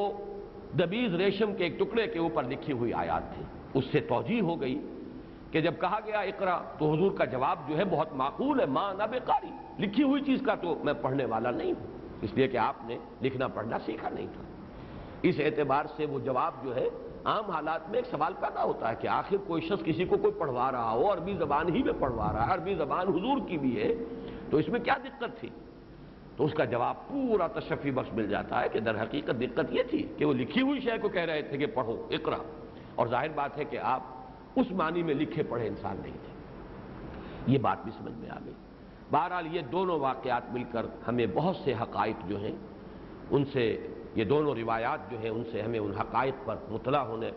دبیز ریشم کے ایک ٹکڑے کے اوپر لکھی ہوئی آیات تھی۔ اس سے توجیہ ہو گئی کہ جب کہا گیا اقرا، تو حضور کا جواب جو ہے بہت معقول ہے، ما انا بقاری، لکھی ہوئی چیز کا تو میں پڑھنے والا نہیں ہوں، اس لیے کہ آپ نے لکھنا پڑھنا سیکھا نہیں تھا۔ اس اعتبار سے وہ جواب جو ہے، عام حالات میں ایک سوال پیدا ہوتا ہے کہ آخر کوئی شخص کسی کو کوئی پڑھوا رہا ہو، عربی زبان ہی میں پڑھوا رہا ہے، عربی زبان حضور کی بھی ہے، تو اس میں کیا دقت تھی؟ تو اس کا جواب پورا تشفی بخش مل جاتا ہے کہ در حقیقت دقت یہ تھی کہ وہ لکھی ہوئی شے کو کہہ رہے تھے کہ پڑھو، اقرا، اور ظاہر بات ہے کہ آپ اس معنی میں لکھے پڑھے انسان نہیں تھے۔ یہ بات بھی سمجھ میں آ گئی۔ بہرحال یہ دونوں واقعات مل کر ہمیں بہت سے حقائق جو ہیں ان سے، یہ دونوں روایات جو ہیں ان سے ہمیں ان حقائق پر مطلع ہونے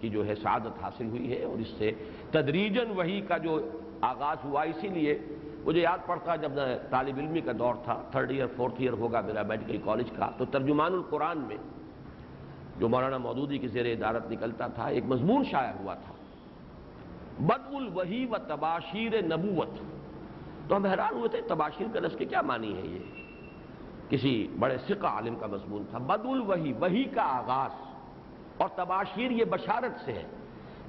کی جو ہے سعادت حاصل ہوئی ہے، اور اس سے تدریجاً وحی کا جو آغاز ہوا۔ اسی لیے مجھے یاد پڑتا جب طالب علمی کا دور تھا، 3rd ایئر 4th ایئر ہوگا میرا میڈیکل کالج کا، تو ترجمان القرآن میں جو مولانا مودودی کی زیر ادارت نکلتا تھا، ایک مضمون شائع ہوا تھا، بدء الوحی و تباشیر نبوت۔ تو ہم حیران ہوئے تھے تباشیر کا لفظ کے کیا معنی ہے؟ یہ کسی بڑے ثقہ عالم کا مضمون تھا۔ بدء الوحی، وحی کا آغاز، اور تباشیر یہ بشارت سے ہے،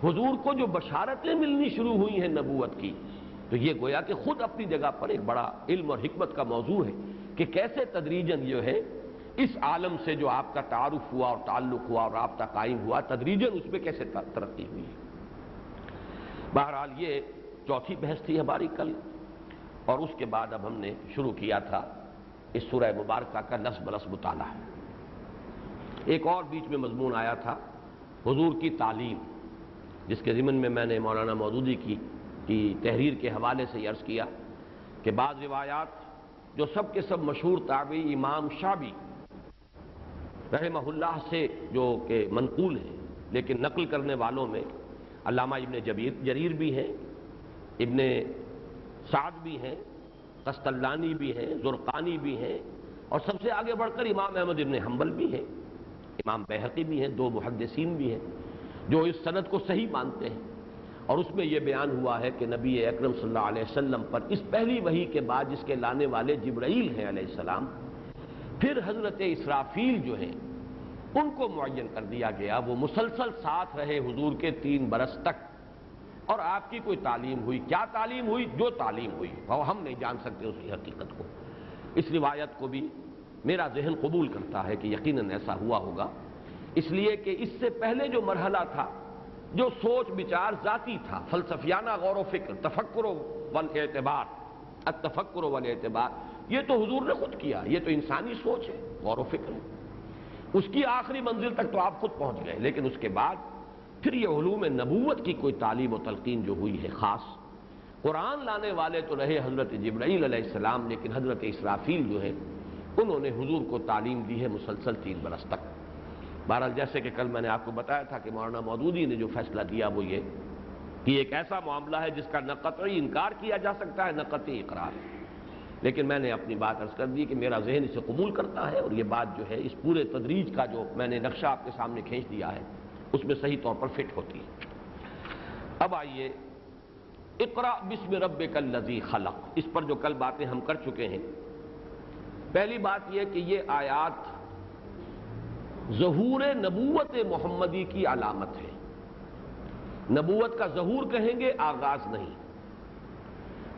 حضور کو جو بشارتیں ملنی شروع ہوئی ہیں نبوت کی، تو یہ گویا کہ خود اپنی جگہ پر ایک بڑا علم اور حکمت کا موضوع ہے کہ کیسے تدریجاً جو ہے اس عالم سے جو آپ کا تعارف ہوا اور تعلق ہوا اور رابطہ قائم ہوا، تدریجاً اس میں کیسے ترقی ہوئی ہے۔ بہرحال یہ چوتھی بحث تھی ہماری کل، اور اس کے بعد اب ہم نے شروع کیا تھا اس سورہ مبارکہ کا لفظ بلفظ مطالعہ۔ ایک اور بیچ میں مضمون آیا تھا حضور کی تعلیم، جس کے ضمن میں میں نے مولانا مودودی کی تحریر کے حوالے سے عرض کیا کہ بعض روایات جو سب کے سب مشہور تابعی امام شعبی رحمہ اللہ سے جو کہ منقول ہیں، لیکن نقل کرنے والوں میں علامہ ابن جریر بھی ہیں، ابن سعد بھی ہیں، قسطلانی بھی ہیں، زرقانی بھی ہیں، اور سب سے آگے بڑھ کر امام احمد ابن حنبل بھی ہیں، امام بہقی بھی ہیں، 2 محدثین بھی ہیں جو اس سند کو صحیح مانتے ہیں۔ اور اس میں یہ بیان ہوا ہے کہ نبی اکرم صلی اللہ علیہ وسلم پر اس پہلی وحی کے بعد جس کے لانے والے جبرائیل ہیں علیہ السلام، پھر حضرت اسرافیل جو ہیں ان کو معین کر دیا گیا، وہ مسلسل ساتھ رہے حضور کے 3 برس تک، اور آپ کی کوئی تعلیم ہوئی، کیا تعلیم ہوئی؟ جو تعلیم ہوئی، اور ہم نہیں جان سکتے اس کی حقیقت کو۔ اس روایت کو بھی میرا ذہن قبول کرتا ہے کہ یقیناً ایسا ہوا ہوگا، اس لیے کہ اس سے پہلے جو مرحلہ تھا، جو سوچ بچار ذاتی تھا، فلسفیانہ غور و فکر، تفکر والاعتبار، التفکر والاعتبار، یہ تو حضور نے خود کیا، یہ تو انسانی سوچ ہے، غور و فکر ہے، اس کی آخری منزل تک تو آپ خود پہنچ گئے، لیکن اس کے بعد پھر یہ علوم نبوت کی کوئی تعلیم و تلقین جو ہوئی ہے خاص، قرآن لانے والے تو رہے حضرت جبرائیل علیہ السلام، لیکن حضرت اسرافیل جو ہے انہوں نے حضور کو تعلیم دی ہے مسلسل 3 برس تک۔ بہرحال جیسے کہ کل میں نے آپ کو بتایا تھا کہ مولانا مودودی نے جو فیصلہ کیا وہ یہ کہ ایک ایسا معاملہ ہے جس کا نہ قطعی انکار کیا جا سکتا ہے نہ قطعی اقرار، لیکن میں نے اپنی بات عرض کر دی کہ میرا ذہن اسے قبول کرتا ہے، اور یہ بات جو ہے اس پورے تدریج کا جو میں نے نقشہ آپ کے سامنے کھینچ دیا ہے اس میں صحیح طور پر فٹ ہوتی ہے۔ اب آئیے اقرأ بسم ربک الذی خلق، اس پر جو کل باتیں ہم کر چکے ہیں۔ پہلی بات یہ کہ یہ آیات ظہور نبوت محمدی کی علامت ہے۔ نبوت کا ظہور کہیں گے، آغاز نہیں،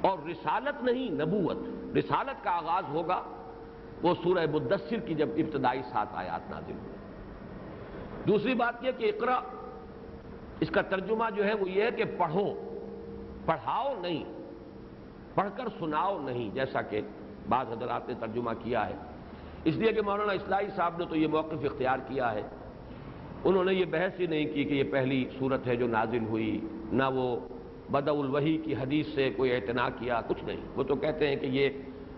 اور رسالت نہیں، نبوت۔ رسالت کا آغاز ہوگا وہ سورہ مدثر کی جب ابتدائی 7 آیات نازل ہوئی۔ دوسری بات یہ کہ اقرا، اس کا ترجمہ جو ہے وہ یہ ہے کہ پڑھو، پڑھاؤ نہیں، پڑھ کر سناؤ نہیں، جیسا کہ بعض حضرات نے ترجمہ کیا ہے۔ اس لیے کہ مولانا اصلاحی صاحب نے تو یہ موقف اختیار کیا ہے، انہوں نے یہ بحث ہی نہیں کی کہ یہ پہلی صورت ہے جو نازل ہوئی، نہ وہ بدء الوحی کی حدیث سے کوئی اعتنا کیا، کچھ نہیں۔ وہ تو کہتے ہیں کہ یہ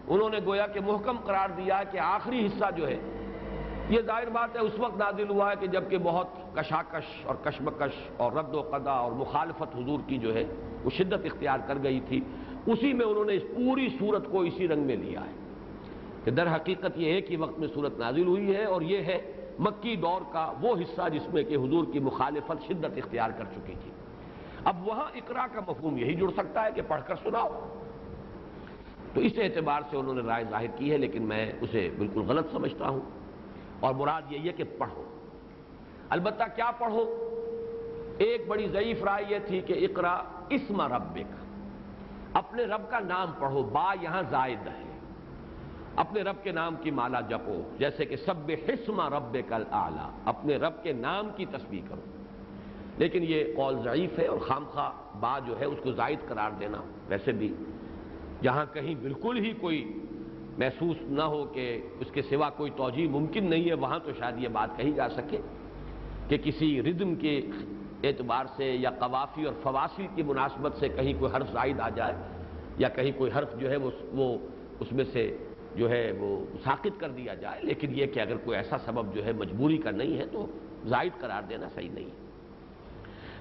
انہوں نے گویا کہ محکم قرار دیا کہ آخری حصہ جو ہے یہ ظاہر بات ہے اس وقت نازل ہوا ہے کہ جبکہ بہت کشاکش اور کشمکش اور رد و قضا اور مخالفت حضور کی جو ہے وہ شدت اختیار کر گئی تھی، اسی میں انہوں نے اس پوری صورت کو اسی رنگ میں لیا ہے کہ در حقیقت یہ ایک ہی وقت میں صورت نازل ہوئی ہے، اور یہ ہے مکی دور کا وہ حصہ جس میں کہ حضور کی مخالفت شدت اختیار کر چکی تھی۔ اب وہاں اقرا کا مفہوم یہی جڑ سکتا ہے کہ پڑھ کر سناؤ، تو اس اعتبار سے انہوں نے رائے ظاہر کی ہے، لیکن میں اسے بالکل غلط سمجھتا ہوں، اور مراد یہی ہے کہ پڑھو۔ البتہ کیا پڑھو؟ ایک بڑی ضعیف رائے یہ تھی کہ اقرا اسم ربک، اپنے رب کا نام پڑھو، با یہاں زائد ہے، اپنے رب کے نام کی مالا جپو، جیسے کہ سبح اسم ربک الاعلی، اپنے رب کے نام کی تسبیح کرو۔ لیکن یہ قول ضعیف ہے، اور خامخواہ با جو ہے اس کو زائد قرار دینا، ویسے بھی جہاں کہیں بالکل ہی کوئی محسوس نہ ہو کہ اس کے سوا کوئی توجیہ ممکن نہیں ہے، وہاں تو شاید یہ بات کہی جا سکے کہ کسی ردم کے اعتبار سے یا قوافی اور فواصل کی مناسبت سے کہیں کوئی حرف زائد آ جائے، یا کہیں کوئی حرف جو ہے وہ اس میں سے جو ہے وہ ساقط کر دیا جائے، لیکن یہ کہ اگر کوئی ایسا سبب جو ہے مجبوری کا نہیں ہے تو زائد قرار دینا صحیح نہیں ہے۔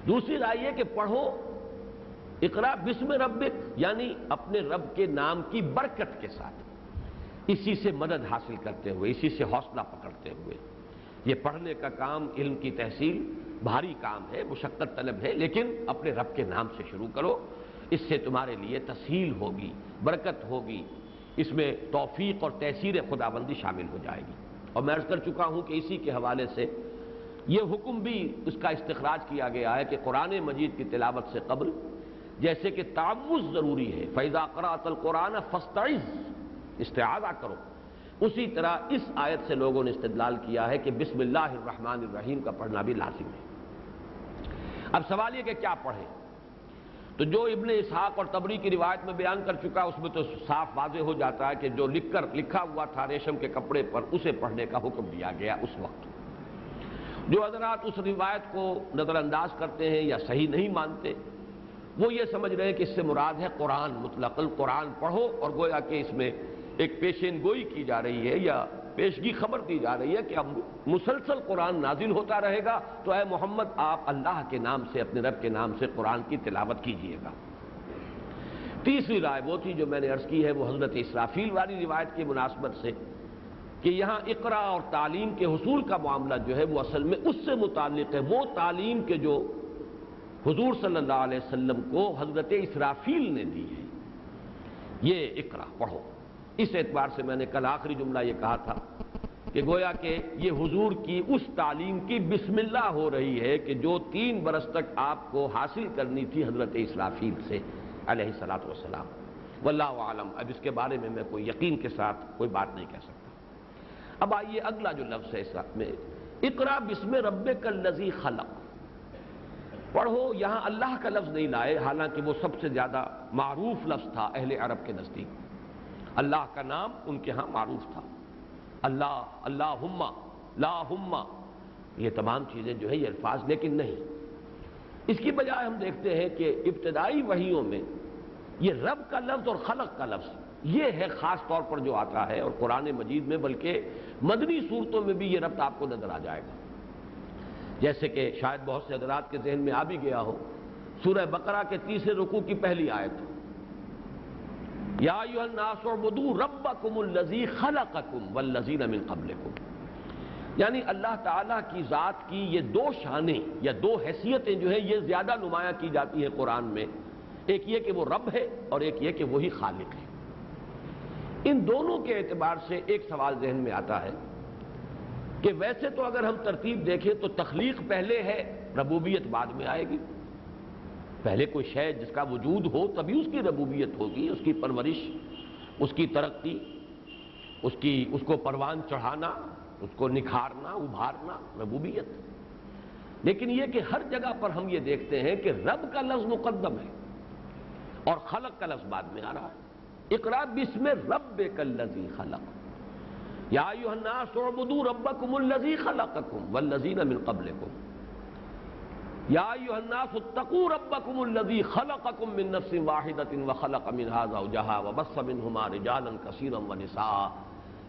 دوسری رائے یہ کہ پڑھو اقرا بسم ربک، یعنی اپنے رب کے نام کی برکت کے ساتھ، اسی سے مدد حاصل کرتے ہوئے، اسی سے حوصلہ پکڑتے ہوئے۔ یہ پڑھنے کا کام، علم کی تحصیل بھاری کام ہے، مشقت طلب ہے، لیکن اپنے رب کے نام سے شروع کرو، اس سے تمہارے لیے تسہیل ہوگی، برکت ہوگی، اس میں توفیق اور تیسیر خداوندی شامل ہو جائے گی۔ اور میں عرض کر چکا ہوں کہ اسی کے حوالے سے یہ حکم بھی اس کا استخراج کیا گیا ہے کہ قرآن مجید کی تلاوت سے قبل جیسے کہ تعوذ ضروری ہے، فَإِذَا قَرَأْتَ الْقُرْآنَ فَاسْتَعِذْ، استعاذہ کرو، اسی طرح اس آیت سے لوگوں نے استدلال کیا ہے کہ بسم اللہ الرحمن الرحیم کا پڑھنا بھی لازم ہے۔ اب سوال یہ کہ کیا پڑھیں؟ تو جو ابن اسحاق اور طبری کی روایت میں بیان کر چکا، اس میں تو صاف واضح ہو جاتا ہے کہ جو لکھا ہوا تھا ریشم کے کپڑے پر، اسے پڑھنے کا حکم دیا گیا اس وقت۔ جو حضرات اس روایت کو نظر انداز کرتے ہیں یا صحیح نہیں مانتے، وہ یہ سمجھ رہے ہیں کہ اس سے مراد ہے قرآن، مطلق القرآن پڑھو، اور گویا کہ اس میں ایک پیشین گوئی کی جا رہی ہے یا پیشگی خبر دی جا رہی ہے کہ اب مسلسل قرآن نازل ہوتا رہے گا، تو اے محمد آپ اللہ کے نام سے، اپنے رب کے نام سے قرآن کی تلاوت کیجئے گا۔ تیسری رائے وہ تھی جو میں نے عرض کی ہے، وہ حضرت اسرافیل والی روایت کی مناسبت سے کہ یہاں اقرا اور تعلیم کے حصول کا معاملہ جو ہے وہ اصل میں اس سے متعلق ہے، وہ تعلیم کے جو حضور صلی اللہ علیہ وسلم کو حضرت اسرافیل نے دی ہے، یہ اقرا پڑھو۔ اس اعتبار سے میں نے کل آخری جملہ یہ کہا تھا کہ گویا کہ یہ حضور کی اس تعلیم کی بسم اللہ ہو رہی ہے کہ جو 3 برس تک آپ کو حاصل کرنی تھی حضرت اسرافیل سے علیہ الصلوۃ والسلام۔ واللہ اعلم، اب اس کے بارے میں میں کوئی یقین کے ساتھ کوئی بات نہیں کہہ سکتا۔ اب آئیے اگلا جو لفظ ہے اس میں، اقرا بسم ربک الذی خلق، پڑھو، یہاں اللہ کا لفظ نہیں لائے، حالانکہ وہ سب سے زیادہ معروف لفظ تھا اہل عرب کے نزدیک، اللہ کا نام ان کے ہاں معروف تھا، اللہ، اللہم، لاہم، یہ تمام چیزیں جو ہے یہ الفاظ، لیکن نہیں، اس کی بجائے ہم دیکھتے ہیں کہ ابتدائی وحیوں میں یہ رب کا لفظ اور خلق کا لفظ یہ ہے خاص طور پر جو آتا ہے، اور قرآن مجید میں بلکہ مدنی صورتوں میں بھی یہ ربط آپ کو نظر آ جائے گا، جیسے کہ شاید بہت سے حضرات کے ذہن میں آ بھی گیا ہو، سورہ بقرہ کے 3 رکوع کی پہلی آیت، یا ایھا الناس اعبدوا ربکم الذی خلقکم والذین من قبلکم، یعنی اللہ تعالیٰ کی ذات کی یہ 2 شانیں یا 2 حیثیتیں جو ہیں یہ زیادہ نمایاں کی جاتی ہیں قرآن میں، ایک یہ کہ وہ رب ہے اور ایک یہ کہ وہی خالق ہے۔ ان دونوں کے اعتبار سے ایک سوال ذہن میں آتا ہے کہ ویسے تو اگر ہم ترتیب دیکھیں تو تخلیق پہلے ہے، ربوبیت بعد میں آئے گی، پہلے کوئی شے جس کا وجود ہو تبھی اس کی ربوبیت ہوگی، اس کی پرورش، اس کی ترقی، اس کو پروان چڑھانا، اس کو نکھارنا، ابھارنا، ربوبیت۔ لیکن یہ کہ ہر جگہ پر ہم یہ دیکھتے ہیں کہ رب کا لفظ مقدم ہے اور خلق کا لفظ بعد میں آ رہا ہے۔ اقرأ باسم ربک الذی خلق، یا ایھا الناس اعبدوا ربکم الذی خلقکم والذین من قبلکم، یا ایھا الناس اتقوا ربکم الذی خلقکم من نفس واحدۃ وخلق منها زوجها وبث منہما رجالا کثیرا ونساء۔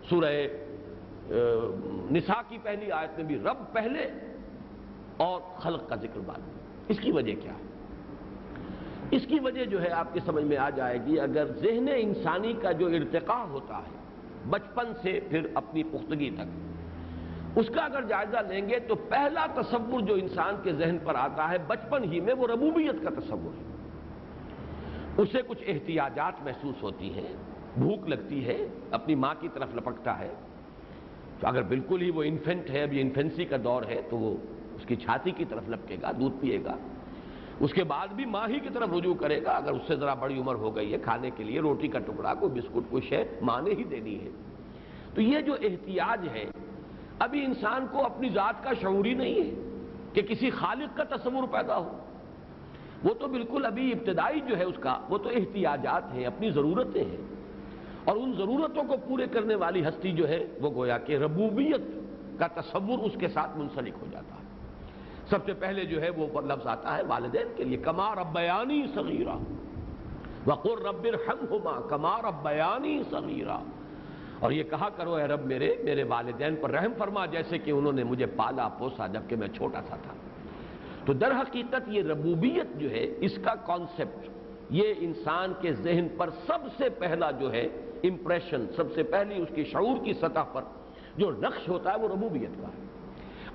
سورہ نساء کی پہلی آیت میں بھی رب پہلے اور خلق کا ذکر بعد میں۔ اس کی وجہ کیا ہے؟ اس کی وجہ جو ہے آپ کی سمجھ میں آ جائے گی، اگر ذہن انسانی کا جو ارتقاء ہوتا ہے بچپن سے پھر اپنی پختگی تک، اس کا اگر جائزہ لیں گے تو پہلا تصور جو انسان کے ذہن پر آتا ہے بچپن ہی میں وہ ربوبیت کا تصور ہے۔ اسے کچھ احتیاجات محسوس ہوتی ہیں، بھوک لگتی ہے، اپنی ماں کی طرف لپکتا ہے، تو اگر بالکل ہی وہ انفینٹ ہے، ابھی انفینسی کا دور ہے، تو وہ اس کی چھاتی کی طرف لپکے گا، دودھ پیے گا، اس کے بعد بھی ماں ہی کی طرف رجوع کرے گا۔ اگر اس سے ذرا بڑی عمر ہو گئی ہے، کھانے کے لیے روٹی کا ٹکڑا، کوئی بسکٹ، کوئی شے ماں نے ہی دینی ہے۔ تو یہ جو احتیاج ہے، ابھی انسان کو اپنی ذات کا شعور ہی نہیں ہے کہ کسی خالق کا تصور پیدا ہو۔ وہ تو بالکل ابھی ابتدائی جو ہے اس کا، وہ تو احتیاجات ہیں، اپنی ضرورتیں ہیں، اور ان ضرورتوں کو پورے کرنے والی ہستی جو ہے وہ گویا کہ ربوبیت کا تصور اس کے ساتھ منسلک ہو جاتا ہے۔ سب سے پہلے جو ہے وہ لفظ آتا ہے والدین کے لیے، کما ربیانی صغیرا وقل رب ارحمہما کما ربیانی صغیرا، اور یہ کہا کرو اے رب میرے والدین پر رحم فرما جیسے کہ انہوں نے مجھے پالا پوسا جبکہ میں چھوٹا سا تھا۔ تو در حقیقت یہ ربوبیت جو ہے، اس کا کانسیپٹ، یہ انسان کے ذہن پر سب سے پہلا جو ہے امپریشن، سب سے پہلی اس کی شعور کی سطح پر جو نقش ہوتا ہے وہ ربوبیت کا ہے۔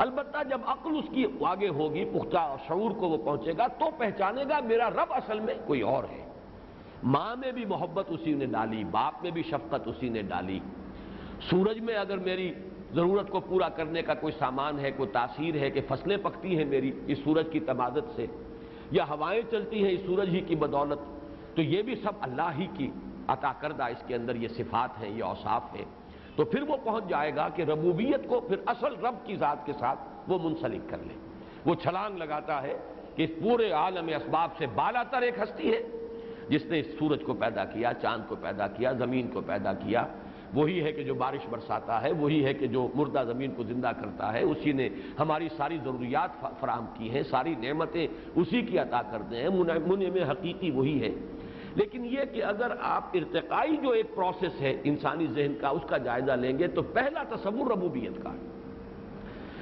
البتہ جب عقل اس کی آگے ہوگی، پختہ اور شعور کو وہ پہنچے گا، تو پہچانے گا میرا رب اصل میں کوئی اور ہے۔ ماں میں بھی محبت اسی نے ڈالی، باپ میں بھی شفقت اسی نے ڈالی، سورج میں اگر میری ضرورت کو پورا کرنے کا کوئی سامان ہے، کوئی تاثیر ہے کہ فصلیں پکتی ہیں میری اس سورج کی تمادت سے، یا ہوائیں چلتی ہیں اس سورج ہی کی بدولت، تو یہ بھی سب اللہ ہی کی عطا کردہ، اس کے اندر یہ صفات ہیں، یہ اوصاف ہیں۔ تو پھر وہ پہنچ جائے گا کہ ربوبیت کو پھر اصل رب کی ذات کے ساتھ وہ منسلک کر لے۔ وہ چھلانگ لگاتا ہے کہ اس پورے عالم اسباب سے بالاتر ایک ہستی ہے جس نے اس سورج کو پیدا کیا، چاند کو پیدا کیا، زمین کو پیدا کیا، وہی ہے کہ جو بارش برساتا ہے، وہی ہے کہ جو مردہ زمین کو زندہ کرتا ہے، اسی نے ہماری ساری ضروریات فراہم کی ہیں، ساری نعمتیں اسی کی عطا کرتے ہیں، منعم حقیقی وہی ہے۔ لیکن یہ کہ اگر آپ ارتقائی جو ایک پروسیس ہے انسانی ذہن کا، اس کا جائزہ لیں گے تو پہلا تصور ربوبیت کا ہے۔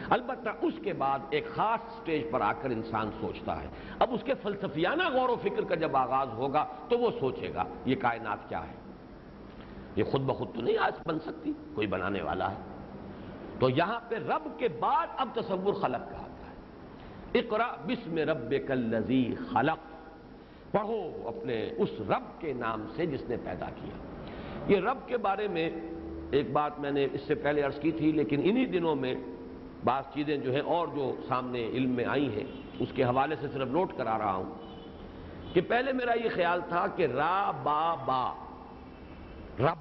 البتہ اس کے بعد ایک خاص سٹیج پر آ کر انسان سوچتا ہے۔ اب اس کے فلسفیانہ غور و فکر کا جب آغاز ہوگا تو وہ سوچے گا یہ کائنات کیا ہے، یہ خود بخود تو نہیں آج بن سکتی، کوئی بنانے والا ہے۔ تو یہاں پہ رب کے بعد اب تصور خلق کا آتا ہے۔ اقرأ باسم ربک الذی خلق، پڑھو اپنے اس رب کے نام سے جس نے پیدا کیا۔ یہ رب کے بارے میں ایک بات میں نے اس سے پہلے عرض کی تھی، لیکن انہی دنوں میں بعض چیزیں جو ہیں اور جو سامنے علم میں آئی ہیں اس کے حوالے سے صرف نوٹ کرا رہا ہوں کہ پہلے میرا یہ خیال تھا کہ را با با رب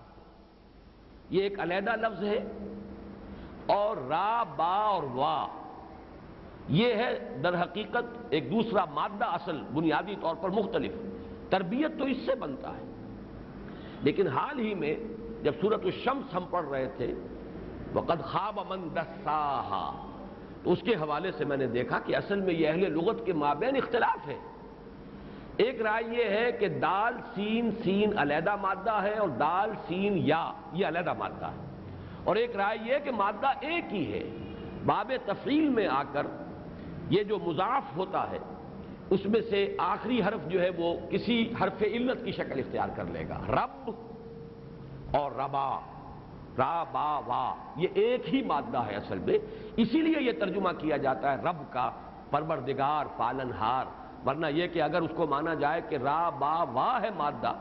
یہ ایک علیحدہ لفظ ہے، اور را با اور وا یہ ہے در حقیقت ایک دوسرا مادہ، اصل بنیادی طور پر مختلف، تربیت تو اس سے بنتا ہے۔ لیکن حال ہی میں جب سورۃ الشمس ہم پڑھ رہے تھے وَقَدْ خَابَ مَنْ دَسَّاهَا، تو اس کے حوالے سے میں نے دیکھا کہ اصل میں یہ اہل لغت کے مابین اختلاف ہے۔ ایک رائے یہ ہے کہ دال سین سین علیحدہ مادہ ہے اور دال سین یا یہ علیحدہ مادہ ہے، اور ایک رائے یہ کہ مادہ ایک ہی ہے۔ باب تفعیل میں آ کر یہ جو مضاف ہوتا ہے اس میں سے آخری حرف جو ہے وہ کسی حرف علت کی شکل اختیار کر لے گا، رب اور ربا، را با وا یہ ایک ہی مادہ ہے اصل میں، اسی لیے یہ ترجمہ کیا جاتا ہے رب کا پروردگار پالنہار، ورنہ یہ کہ اگر اس کو مانا جائے کہ را با وا ہے مادہ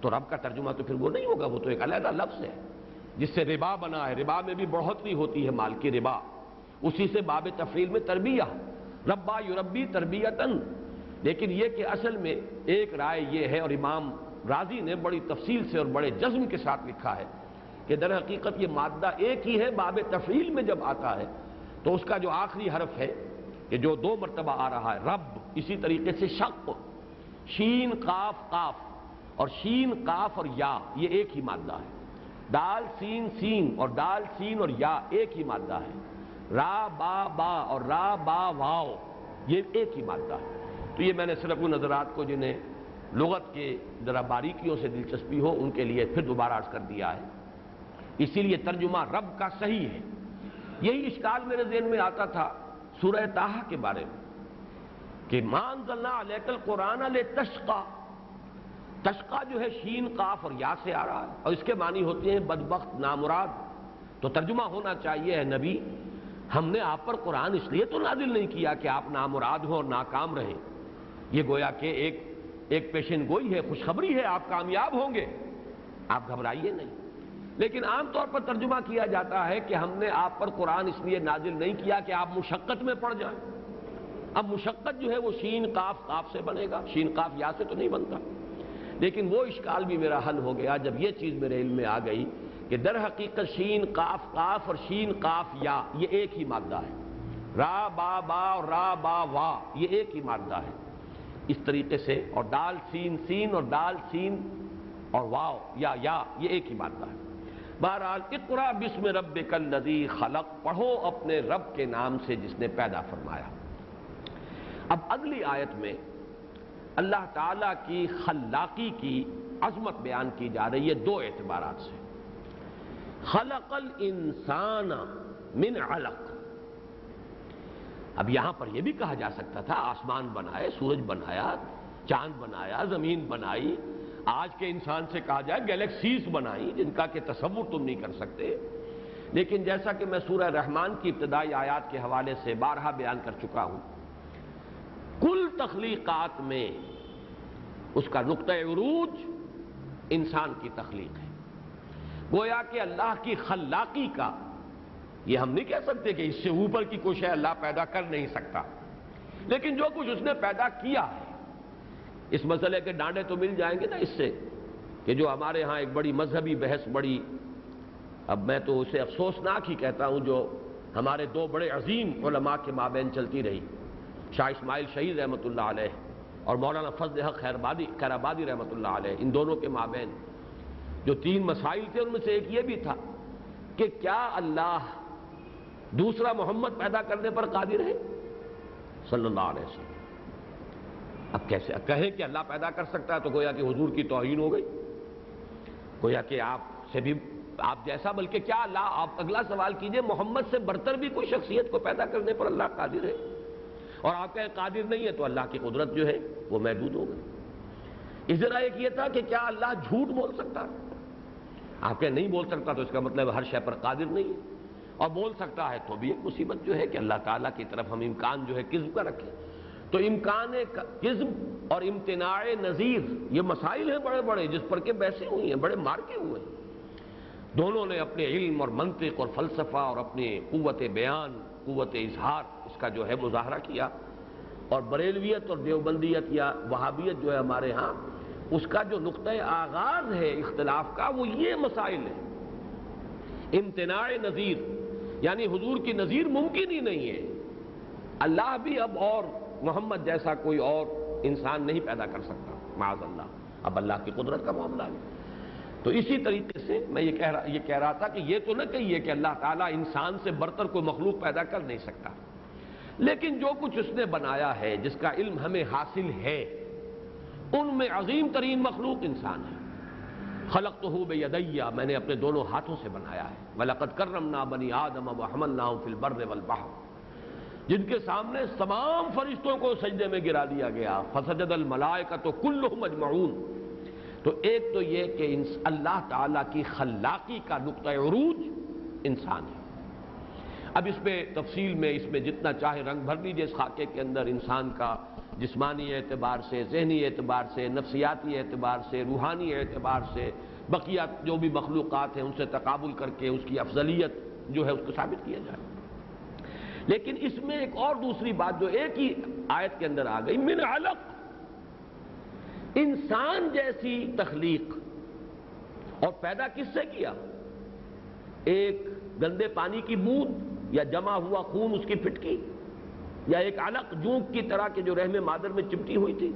تو رب کا ترجمہ تو پھر وہ نہیں ہوگا، وہ تو ایک علیحدہ لفظ ہے جس سے ربا بنا ہے۔ ربا میں بھی بڑھوتری ہوتی ہے مال کی، ربا، اسی سے باب تفعیل میں تربیہ، ربا یربی تربیتن۔ لیکن یہ کہ اصل میں ایک رائے یہ ہے، اور امام رازی نے بڑی تفصیل سے اور بڑے جزم کے ساتھ لکھا ہے کہ در حقیقت یہ مادہ ایک ہی ہے، باب تفعیل میں جب آتا ہے تو اس کا جو آخری حرف ہے کہ جو 2 مرتبہ آ رہا ہے رب، اسی طریقے سے شق، شین قاف قاف اور شین قاف اور یا یہ ایک ہی مادہ ہے، دال سین سین اور دال سین اور یا ایک ہی مادہ ہے، را با با اور را با واو یہ ایک ہی مادہ ہے۔ تو یہ میں نے صرف ان حضرات کو جنہیں لغت کے ذرا باریکیوں سے دلچسپی ہو ان کے لیے پھر دوبارہ عرض کر دیا ہے، اسی لیے ترجمہ رب کا صحیح ہے۔ یہی اشکال میرے ذہن میں آتا تھا سورہ طٰہٰ کے بارے میں کہ ما انزلنا علیک القرآن لتشقی، تشقی جو ہے شین قاف اور یا سے آ رہا ہے اور اس کے معنی ہوتے ہیں بدبخت، نامراد۔ تو ترجمہ ہونا چاہیے ہے نبی ہم نے آپ پر قرآن اس لیے تو نازل نہیں کیا کہ آپ نامراد ہوں اور ناکام رہیں، یہ گویا کہ ایک پیشن گوئی ہے، خوشخبری ہے، آپ کامیاب ہوں گے، آپ گھبرائیے نہیں۔ لیکن عام طور پر ترجمہ کیا جاتا ہے کہ ہم نے آپ پر قرآن اس لیے نازل نہیں کیا کہ آپ مشقت میں پڑ جائیں۔ اب مشقت جو ہے وہ شین قاف قاف سے بنے گا، شین قاف یا سے تو نہیں بنتا۔ لیکن وہ اشکال بھی میرا حل ہو گیا جب یہ چیز میرے علم میں آ گئی کہ در حقیقت شین قاف قاف اور شین قاف یا یہ ایک ہی مادہ ہے، را با با اور را با وا یہ ایک ہی مادہ ہے اس طریقے سے، اور دال سین سین اور دال سین اور واو یا یہ ایک ہی مادہ ہے۔ بہرحال اقرا بسم ربک الذی خلق، پڑھو اپنے رب کے نام سے جس نے پیدا فرمایا۔ اب اگلی آیت میں اللہ تعالیٰ کی خلاقی کی عظمت بیان کی جا رہی ہے 2 اعتبارات سے۔ خلق الانسان من علق، اب یہاں پر یہ بھی کہا جا سکتا تھا آسمان بنائے، سورج بنایا، چاند بنایا، زمین بنائی، آج کے انسان سے کہا جائے گیلیکسیز بنائی جن کا کہ تصور تم نہیں کر سکتے۔ لیکن جیسا کہ میں سورہ رحمان کی ابتدائی آیات کے حوالے سے بارہا بیان کر چکا ہوں، کل تخلیقات میں اس کا نقطہ عروج انسان کی تخلیق ہے۔ گویا کہ اللہ کی خلاقی کا یہ ہم نہیں کہہ سکتے کہ اس سے اوپر کی کوئی شے اللہ پیدا کر نہیں سکتا، لیکن جو کچھ اس نے پیدا کیا ہے، اس مسئلے کے ڈانڈے تو مل جائیں گے نا اس سے کہ جو ہمارے ہاں ایک بڑی مذہبی بحث، بڑی، اب میں تو اسے افسوسناک ہی کہتا ہوں، جو ہمارے 2 بڑے عظیم علماء کے مابین چلتی رہی، شاہ اسماعیل شہید رحمۃ اللہ علیہ اور مولانا فضل حق خیرآبادی رحمۃ اللہ علیہ، ان دونوں کے مابین جو 3 مسائل تھے ان میں سے ایک یہ بھی تھا کہ کیا اللہ دوسرا محمد پیدا کرنے پر قادر ہے صلی اللہ علیہ وسلم؟ اب کیسے کہیں کہ اللہ پیدا کر سکتا ہے تو گویا کہ حضور کی توہین ہو گئی، گویا کہ آپ سے بھی آپ جیسا، بلکہ کیا اللہ، آپ اگلا سوال کیجئے محمد سے برتر بھی کوئی شخصیت کو پیدا کرنے پر اللہ قادر ہے؟ اور آپ کہیں قادر نہیں ہے تو اللہ کی قدرت جو ہے وہ محدود ہو گئی۔ اس طرح ایک یہ تھا کہ کیا اللہ جھوٹ بول سکتا ہے؟ آپ کہیں نہیں بول سکتا تو اس کا مطلب ہر شے پر قادر نہیں ہے، اور بول سکتا ہے تو بھی ایک مصیبت جو ہے کہ اللہ تعالیٰ کی طرف ہم امکان جو ہے کذب کا رکھیں۔ تو امکان کذب اور امتناع نظیر یہ مسائل ہیں بڑے بڑے جس پر کہ بحثیں ہوئی ہیں، بڑے مارکے ہوئے ہیں۔ دونوں نے اپنے علم اور منطق اور فلسفہ اور اپنی قوت بیان، قوت اظہار اس کا جو ہے مظاہرہ کیا، اور بریلویت اور دیوبندیت یا وہابیت جو ہے ہمارے ہاں، اس کا جو نقطۂ آغاز ہے اختلاف کا وہ یہ مسائل ہیں۔ امتناع نظیر یعنی حضور کی نظیر ممکن ہی نہیں ہے، اللہ بھی اب اور محمد جیسا کوئی اور انسان نہیں پیدا کر سکتا معاذ اللہ، اب اللہ کی قدرت کا معاملہ ہے۔ تو اسی طریقے سے میں یہ کہہ رہا تھا کہ یہ تو نہ کہیے کہ اللہ تعالیٰ انسان سے برتر کوئی مخلوق پیدا کر نہیں سکتا، لیکن جو کچھ اس نے بنایا ہے جس کا علم ہمیں حاصل ہے ان میں عظیم ترین مخلوق انسان ہے۔ خلقتہ بیدی، میں نے اپنے دونوں ہاتھوں سے بنایا ہے۔ وَلَقَدْ كَرَّمْنَا بَنِي آدَمَ وَحَمَلْنَاهُمْ فِي الْبَرِّ وَالْبَحْرِ، جن کے سامنے تمام فرشتوں کو سجدے میں گرا دیا گیا، فَسَجَدَ الْمَلَائِكَةُ كُلُّهُمْ أَجْمَعُونَ۔ تو ایک تو یہ کہ اللہ تعالیٰ کی خلاقی کا نقطہ عروج انسان ہے۔ اب اس میں تفصیل میں اس میں جتنا چاہے رنگ بھر لیجیے اس خاکے کے اندر، انسان کا جسمانی اعتبار سے، ذہنی اعتبار سے، نفسیاتی اعتبار سے، روحانی اعتبار سے، بقیہ جو بھی مخلوقات ہیں ان سے تقابل کر کے اس کی افضلیت جو ہے اس کو ثابت کیا جائے۔ لیکن اس میں ایک اور دوسری بات جو ایک ہی آیت کے اندر آ گئی، من علق، انسان جیسی تخلیق، اور پیدا کس سے کیا؟ ایک گندے پانی کی بوند یا جمع ہوا خون اس کی پھٹکی یا ایک علق جونک کی طرح کے جو رحم مادر میں چمٹی ہوئی تھی؟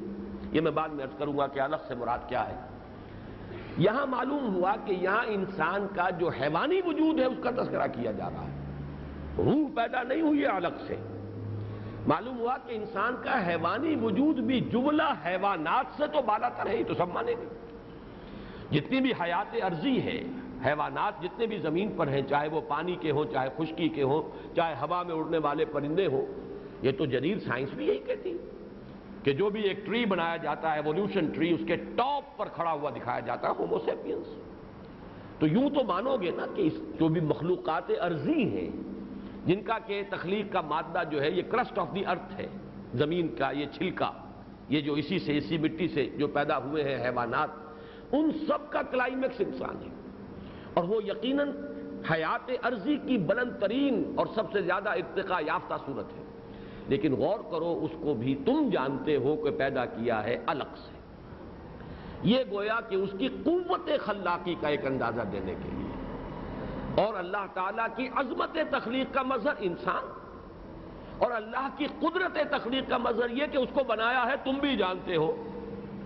یہ میں بعد میں عرض کروں گا کہ علق سے مراد کیا ہے۔ یہاں معلوم ہوا کہ یہاں انسان کا جو حیوانی وجود ہے اس کا تذکرہ کیا جا رہا ہے، روح پیدا نہیں ہوئی ہے علق سے۔ معلوم ہوا کہ انسان کا حیوانی وجود بھی جملہ حیوانات سے تو بالا تر ہے، یہ تو سب مانیں گے۔ جتنی بھی حیات ارضی ہے، حیوانات جتنے بھی زمین پر ہیں، چاہے وہ پانی کے ہوں، چاہے خشکی کے ہوں، چاہے ہوا میں اڑنے والے پرندے ہوں، یہ تو جدید سائنس بھی یہی کہتی ہے کہ جو بھی ایک ٹری بنایا جاتا ہے، ایوولوشن ٹری، اس کے ٹاپ پر کھڑا ہوا دکھایا جاتا ہے ہومو سیپینس۔ تو یوں تو مانو گے نا کہ جو بھی مخلوقات ارضی ہیں جن کا کہ تخلیق کا مادہ جو ہے یہ کرسٹ آف دی ارتھ ہے، زمین کا یہ چھلکا، یہ جو اسی مٹی سے جو پیدا ہوئے ہیں حیوانات، ان سب کا کلائمیکس انسان ہے، اور وہ یقیناً حیات ارضی کی بلند ترین اور سب سے زیادہ ارتقاء یافتہ صورت ہے۔ لیکن غور کرو، اس کو بھی تم جانتے ہو کہ پیدا کیا ہے علق سے۔ یہ گویا کہ اس کی قوت خلاقی کا ایک اندازہ دینے کے لیے، اور اللہ تعالیٰ کی عظمت تخلیق کا مظہر انسان، اور اللہ کی قدرت تخلیق کا مظہر یہ کہ اس کو بنایا ہے، تم بھی جانتے ہو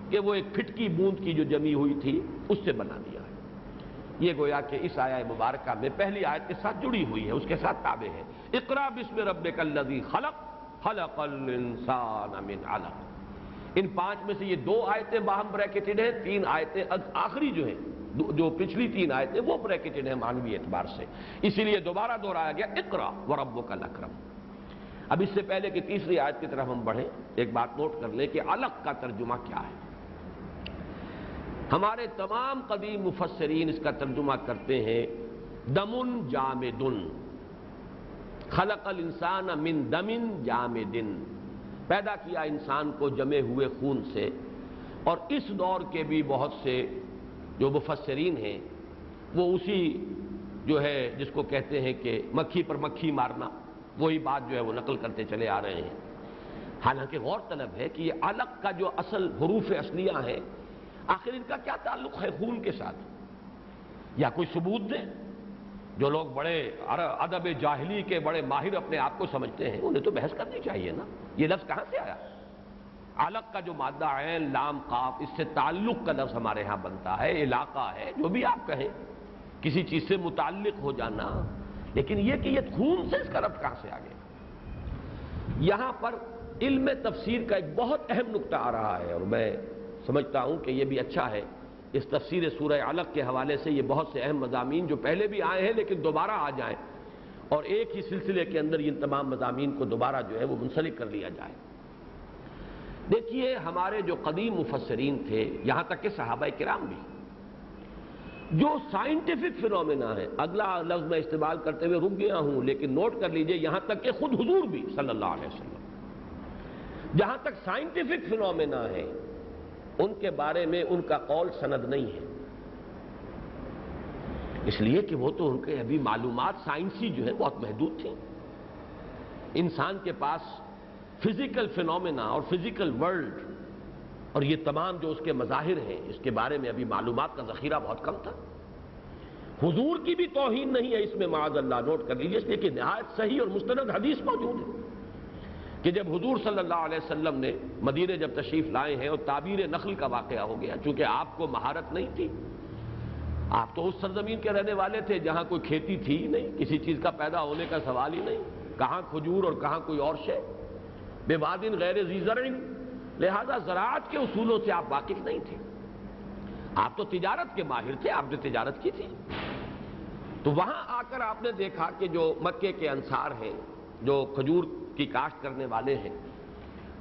کہ وہ ایک پھٹکی بوند کی جو جمی ہوئی تھی اس سے بنا دیا ہے۔ یہ گویا کہ اس آیہ مبارکہ میں پہلی آیت کے ساتھ جڑی ہوئی ہے، اس کے ساتھ تابع ہے۔ اقرأ بسم ربک الذی خلق خلق الانسان من علق۔ ان 5 میں سے یہ 2 آیتیں باہم بریکٹڈ ہیں، 3 آیتیں آخری جو ہیں، جو پچھلی 3 آیتیں وہ بریکٹڈ ہیں معنوی اعتبار سے، اسی لیے دوبارہ دہرایا گیا اقرأ وربک الاکرم۔ اب اس سے پہلے کہ تیسری آیت کی طرف ہم بڑھیں، ایک بات نوٹ کر لیں کہ علق کا ترجمہ کیا ہے۔ ہمارے تمام قدیم مفسرین اس کا ترجمہ کرتے ہیں دم جامد، خلق الانسان من دم جامد، پیدا کیا انسان کو جمے ہوئے خون سے۔ اور اس دور کے بھی بہت سے جو مفسرین ہیں وہ اسی جو ہے جس کو کہتے ہیں کہ مکھی پر مکھی مارنا، وہی بات جو ہے وہ نقل کرتے چلے آ رہے ہیں۔ حالانکہ غور طلب ہے کہ یہ علق کا جو اصل حروف اصلیہ ہیں، آخر ان کا کیا تعلق ہے خون کے ساتھ؟ یا کوئی ثبوت دیں۔ جو لوگ بڑے ادب جاہلی کے بڑے ماہر اپنے آپ کو سمجھتے ہیں، انہیں تو بحث کرنی چاہیے نا، یہ لفظ کہاں سے آیا؟ علق کا جو مادہ عین لام قاف، اس سے تعلق کا لفظ ہمارے ہاں بنتا ہے، علاقہ ہے، جو بھی آپ کہیں، کسی چیز سے متعلق ہو جانا۔ لیکن یہ کہ یہ خون سے اس کا ربط کہاں سے آ گیا؟ یہاں پر علم تفسیر کا ایک بہت اہم نقطہ آ رہا ہے، اور میں سمجھتا ہوں کہ یہ بھی اچھا ہے اس تفسیر سورہ علق کے حوالے سے یہ بہت سے اہم مضامین جو پہلے بھی آئے ہیں لیکن دوبارہ آ جائیں، اور ایک ہی سلسلے کے اندر ان تمام مضامین کو دوبارہ جو ہے وہ منسلک کر لیا جائے۔ دیکھیے، ہمارے جو قدیم مفسرین تھے، یہاں تک کہ صحابہ کرام بھی، جو سائنٹیفک فینومینا ہے، اگلا لفظ میں استعمال کرتے ہوئے رک گیا ہوں لیکن نوٹ کر لیجئے، یہاں تک کہ خود حضور بھی صلی اللہ علیہ وسلم، جہاں تک سائنٹیفک فینومینا ہے ان کے بارے میں ان کا قول سند نہیں ہے، اس لیے کہ وہ تو ان کے ابھی معلومات سائنسی جو ہے بہت محدود تھیں۔ انسان کے پاس فزیکل فینومینا اور فزیکل ورلڈ اور یہ تمام جو اس کے مظاہر ہیں، اس کے بارے میں ابھی معلومات کا ذخیرہ بہت کم تھا۔ حضور کی بھی توہین نہیں ہے اس میں، معاذ اللہ، نوٹ کر لیجیے، اس لیے کہ نہایت صحیح اور مستند حدیث موجود ہے کہ جب حضور صلی اللہ علیہ وسلم نے مدینے جب تشریف لائے ہیں اور تعبیر نخل کا واقعہ ہو گیا، چونکہ آپ کو مہارت نہیں تھی، آپ تو اس سرزمین کے رہنے والے تھے جہاں کوئی کھیتی تھی ہی نہیں، کسی چیز کا پیدا ہونے کا سوال ہی نہیں، کہاں کھجور اور کہاں کوئی اور شے، بے وادٍ غیر ذی زرع، لہذا زراعت کے اصولوں سے آپ واقف نہیں تھے، آپ تو تجارت کے ماہر تھے، آپ نے تجارت کی تھی۔ تو وہاں آ کر آپ نے دیکھا کہ جو مکے کے انصار ہیں، جو کھجور کی کاشت کرنے والے ہیں،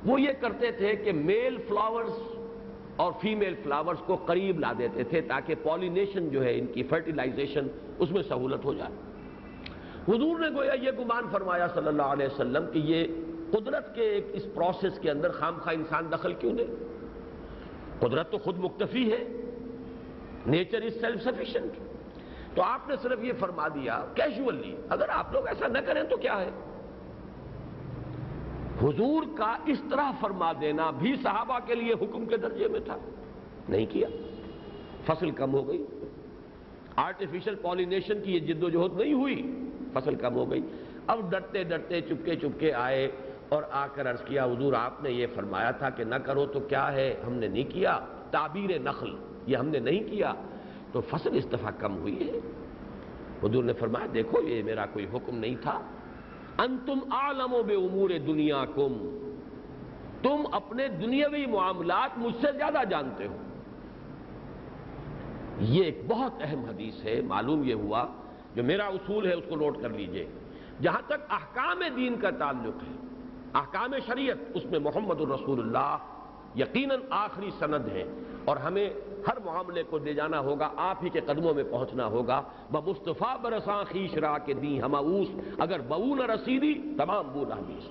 وہ یہ کرتے تھے کہ میل فلاورز اور فیمیل فلاورز کو قریب لا دیتے تھے تاکہ پولینیشن جو ہے ان کی فرٹیلائزیشن اس میں سہولت ہو جائے۔ حضور نے گویا یہ گمان فرمایا صلی اللہ علیہ وسلم کہ یہ قدرت کے ایک اس پروسیس کے اندر خامخواہ انسان دخل کیوں دے؟ قدرت تو خود مکتفی ہے، نیچر از سیلف سفیشینٹ۔ تو آپ نے صرف یہ فرما دیا کیجولی، اگر آپ لوگ ایسا نہ کریں تو کیا ہے؟ حضور کا اس طرح فرما دینا بھی صحابہ کے لیے حکم کے درجے میں تھا، نہیں کیا، فصل کم ہو گئی، آرٹیفیشل پالینیشن کی یہ جد و جہد نہیں ہوئی، فصل کم ہو گئی۔ اب ڈرتے ڈرتے چپکے چپکے آئے اور آ کر عرض کیا حضور آپ نے یہ فرمایا تھا کہ نہ کرو تو کیا ہے، ہم نے نہیں کیا، تعبیر نخل یہ ہم نے نہیں کیا، تو فصل اس دفعہ کم ہوئی ہے۔ حضور نے فرمایا دیکھو یہ میرا کوئی حکم نہیں تھا، انتم اعلم بامور دنیاکم، تم اپنے دنیاوی معاملات مجھ سے زیادہ جانتے ہو۔ یہ ایک بہت اہم حدیث ہے۔ معلوم یہ ہوا، جو میرا اصول ہے اس کو نوٹ کر لیجئے، جہاں تک احکام دین کا تعلق ہے، احکام شریعت، اس میں محمد الرسول اللہ یقیناً آخری سند ہے، اور ہمیں ہر معاملے کو لے جانا ہوگا، آپ ہی کے قدموں میں پہنچنا ہوگا۔ بمصطفیٰ برساں خیش را کے دی ہماؤس، اگر بہو نہ رسیدی تمام بول حدیث۔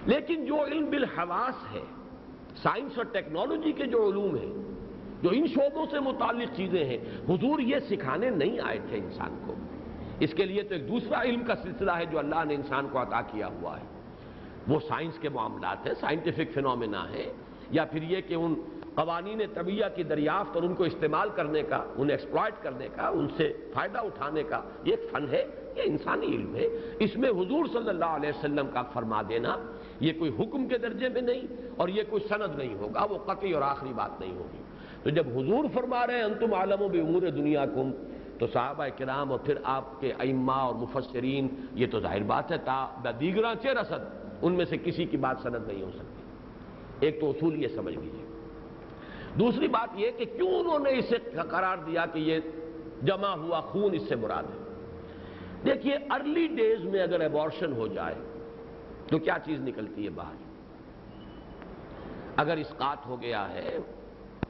لیکن جو علم بالحواس ہے، سائنس اور ٹیکنالوجی کے جو علوم ہیں، جو ان شعبوں سے متعلق چیزیں ہیں، حضور یہ سکھانے نہیں آئے تھے انسان کو۔ اس کے لیے تو ایک دوسرا علم کا سلسلہ ہے جو اللہ نے انسان کو عطا کیا ہوا ہے، وہ سائنس کے معاملات ہیں، سائنٹیفک فینومینا ہے، یا پھر یہ کہ ان قوانین طبیعہ کی دریافت اور ان کو استعمال کرنے کا، انہیں ایکسپلائٹ کرنے کا، ان سے فائدہ اٹھانے کا یہ ایک فن ہے، یہ انسانی علم ہے۔ اس میں حضور صلی اللہ علیہ وسلم کا فرما دینا یہ کوئی حکم کے درجے میں نہیں، اور یہ کوئی سند نہیں ہوگا، وہ قطعی اور آخری بات نہیں ہوگی۔ تو جب حضور فرما رہے ہیں انتم عالم بامور دنیاکم، تو صحابہ کرام اور پھر آپ کے ائمہ اور مفسرین، یہ تو ظاہر بات ہے تا دیگراں چہ رسد، ان میں سے کسی کی بات سند نہیں ہو سکتی۔ ایک تو اصول یہ سمجھ لیجیے۔ دوسری بات یہ کہ کیوں انہوں نے اسے قرار دیا کہ یہ جمع ہوا خون اس سے مراد ہے۔ دیکھیے ارلی ڈیز میں اگر ایبارشن ہو جائے تو کیا چیز نکلتی ہے باہر؟ اگر اسقاط ہو گیا ہے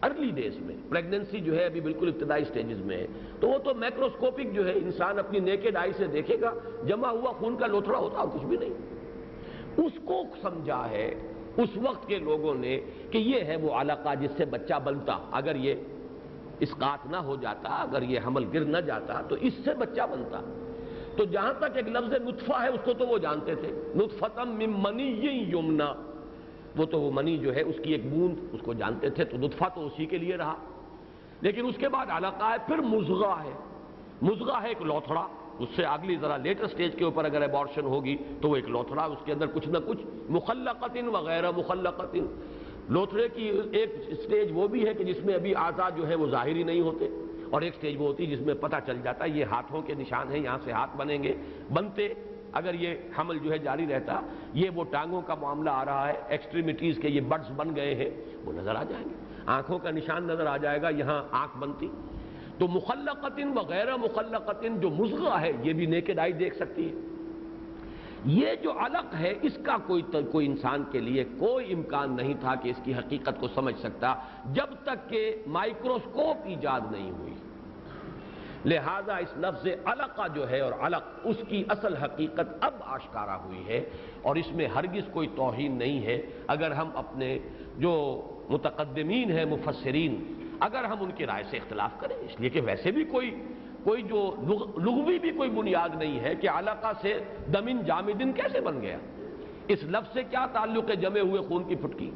ارلی ڈیز میں، پریگننسی جو ہے ابھی بالکل ابتدائی سٹیجز میں ہے، تو وہ تو میکروسکوپک جو ہے انسان اپنی نیکڈ آئی سے دیکھے گا، جمع ہوا خون کا لوتھڑا ہوتا اور کچھ بھی نہیں۔ اس کو سمجھا ہے اس وقت کے لوگوں نے کہ یہ ہے وہ علقہ جس سے بچہ بنتا، اگر یہ اسقاط نہ ہو جاتا، اگر یہ حمل گر نہ جاتا تو اس سے بچہ بنتا۔ تو جہاں تک ایک لفظ نطفہ ہے اس کو تو وہ جانتے تھے، نطفۃ من منی یمنا، وہ تو وہ منی جو ہے اس کی ایک بوند اس کو جانتے تھے، تو نطفہ تو اسی کے لیے رہا۔ لیکن اس کے بعد علقہ ہے، پھر مضغہ ہے، مضغہ ہے ایک لوتھڑا، اس سے اگلی ذرا لیٹر سٹیج کے اوپر اگر ایبارشن ہوگی تو وہ ایک لوتھڑا، اس کے اندر کچھ نہ کچھ مخلقۃ وغیرہ مخلقۃ، لوتھڑے کی ایک سٹیج وہ بھی ہے کہ جس میں ابھی اعضاء جو ہے وہ ظاہری نہیں ہوتے، اور ایک سٹیج وہ ہوتی ہے جس میں پتہ چل جاتا ہے یہ ہاتھوں کے نشان ہیں، یہاں سے ہاتھ بنیں گے، بنتے اگر یہ حمل جو ہے جاری رہتا، یہ وہ ٹانگوں کا معاملہ آ رہا ہے، ایکسٹریمٹیز کے یہ بڈز بن گئے ہیں، وہ نظر آ جائیں گے، آنکھوں کا نشان نظر آ جائے گا، یہاں آنکھ بنتی۔ تو مخلقۃ وغیرہ مخلقۃ جو مضغہ ہے یہ بھی نیکڈ آئی دیکھ سکتی ہے۔ یہ جو علق ہے اس کا کوئی انسان کے لیے کوئی امکان نہیں تھا کہ اس کی حقیقت کو سمجھ سکتا جب تک کہ مائکروسکوپ ایجاد نہیں ہوئی۔ لہذا اس لفظ علقہ جو ہے اور علق، اس کی اصل حقیقت اب آشکارا ہوئی ہے، اور اس میں ہرگز کوئی توہین نہیں ہے۔ اگر ہم اپنے جو متقدمین ہیں مفسرین، اگر ہم ان کی رائے سے اختلاف کریں، اس لیے کہ ویسے بھی کوئی جو لغوی بھی کوئی بنیاد نہیں ہے کہ علقہ سے دمن جامدن کیسے بن گیا، اس لفظ سے کیا تعلق ہے جمے ہوئے خون کی پھٹکی۔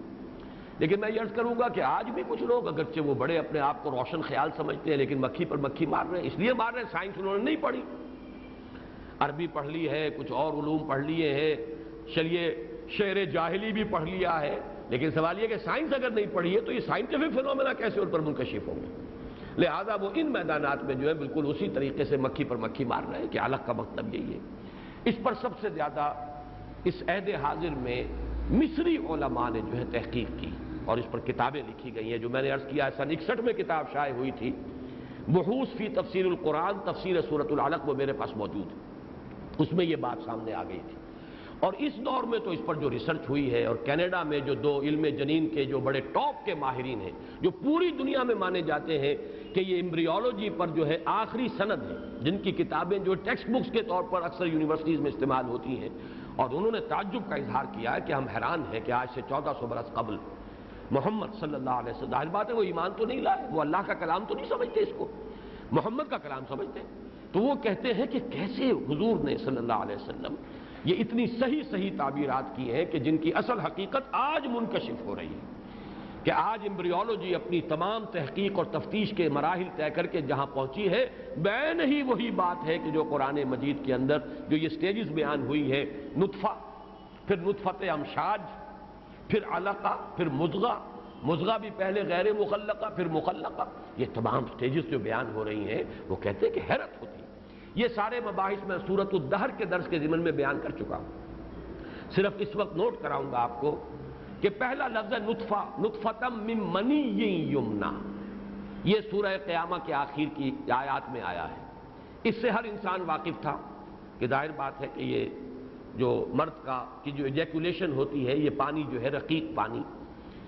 لیکن میں یہ عرض کروں گا کہ آج بھی کچھ لوگ اگرچہ وہ بڑے اپنے آپ کو روشن خیال سمجھتے ہیں لیکن مکھی پر مکھی مار رہے ہیں، اس لیے مار رہے ہیں سائنس انہوں نے نہیں پڑھی، عربی پڑھ لی ہے، کچھ اور علوم پڑھ لیے ہیں، چلیے شعر جاہلی بھی پڑھ لیا ہے، لیکن سوال یہ کہ سائنس اگر نہیں پڑھی ہے تو یہ سائنٹیفک فینومینا کیسے ان پر منکشف ہوں گے؟ لہذا وہ ان میدانات میں جو ہے بالکل اسی طریقے سے مکھی پر مکھی مار رہے ہیں کہ علق کا مطلب یہی ہے۔ اس پر سب سے زیادہ اس عہد حاضر میں مصری علماء نے جو ہے تحقیق کی اور اس پر کتابیں لکھی گئی ہیں، جو میں نے عرض کیا سن 61 میں کتاب شائع ہوئی تھی، بحوث فی تفسیر القرآن تفسیر سورۃ العلق، وہ میرے پاس موجود ہے، اس میں یہ بات سامنے آ گئی تھی۔ اور اس دور میں تو اس پر جو ریسرچ ہوئی ہے، اور کینیڈا میں جو دو علم جنین کے جو بڑے ٹاپ کے ماہرین ہیں، جو پوری دنیا میں مانے جاتے ہیں کہ یہ ایمبریولوجی پر جو ہے آخری سند ہے، جن کی کتابیں جو ٹیکسٹ بکس کے طور پر اکثر یونیورسٹیز میں استعمال ہوتی ہیں، اور انہوں نے تعجب کا اظہار کیا ہے کہ ہم حیران ہیں کہ آج سے 1400 برس قبل محمد صلی اللہ علیہ وسلم، ظاہر بات ہے وہ ایمان تو نہیں لائے، وہ اللہ کا کلام تو نہیں سمجھتے، اس کو محمد کا کلام سمجھتے، تو وہ کہتے ہیں کہ کیسے حضور نے صلی اللہ علیہ وسلم یہ اتنی صحیح تعبیرات کی ہیں کہ جن کی اصل حقیقت آج منکشف ہو رہی ہے، کہ آج ایمبریولوجی اپنی تمام تحقیق اور تفتیش کے مراحل طے کر کے جہاں پہنچی ہے، بین ہی وہی بات ہے کہ جو قرآن مجید کے اندر جو یہ سٹیجز بیان ہوئی ہے، نطفہ، پھر نطفت امشاج، پھر علقہ، پھر مضغہ بھی پہلے غیر مخلقہ، پھر مخلقہ، یہ تمام سٹیجز جو بیان ہو رہی ہیں، وہ کہتے ہیں کہ حیرت ہوتی ہے۔ یہ سارے مباحث میں سورۃ الدہر کے درس کے ضمن میں بیان کر چکا ہوں، صرف اس وقت نوٹ کراؤں گا آپ کو کہ پہلا لفظ ہے نطفہ، نطفتم من منی یمنا، یہ سورہ قیامہ کے آخر کی آیات میں آیا ہے۔ اس سے ہر انسان واقف تھا کہ ظاہر بات ہے کہ یہ جو مرد کی جو ایجیکولیشن ہوتی ہے، یہ پانی جو ہے رقیق پانی،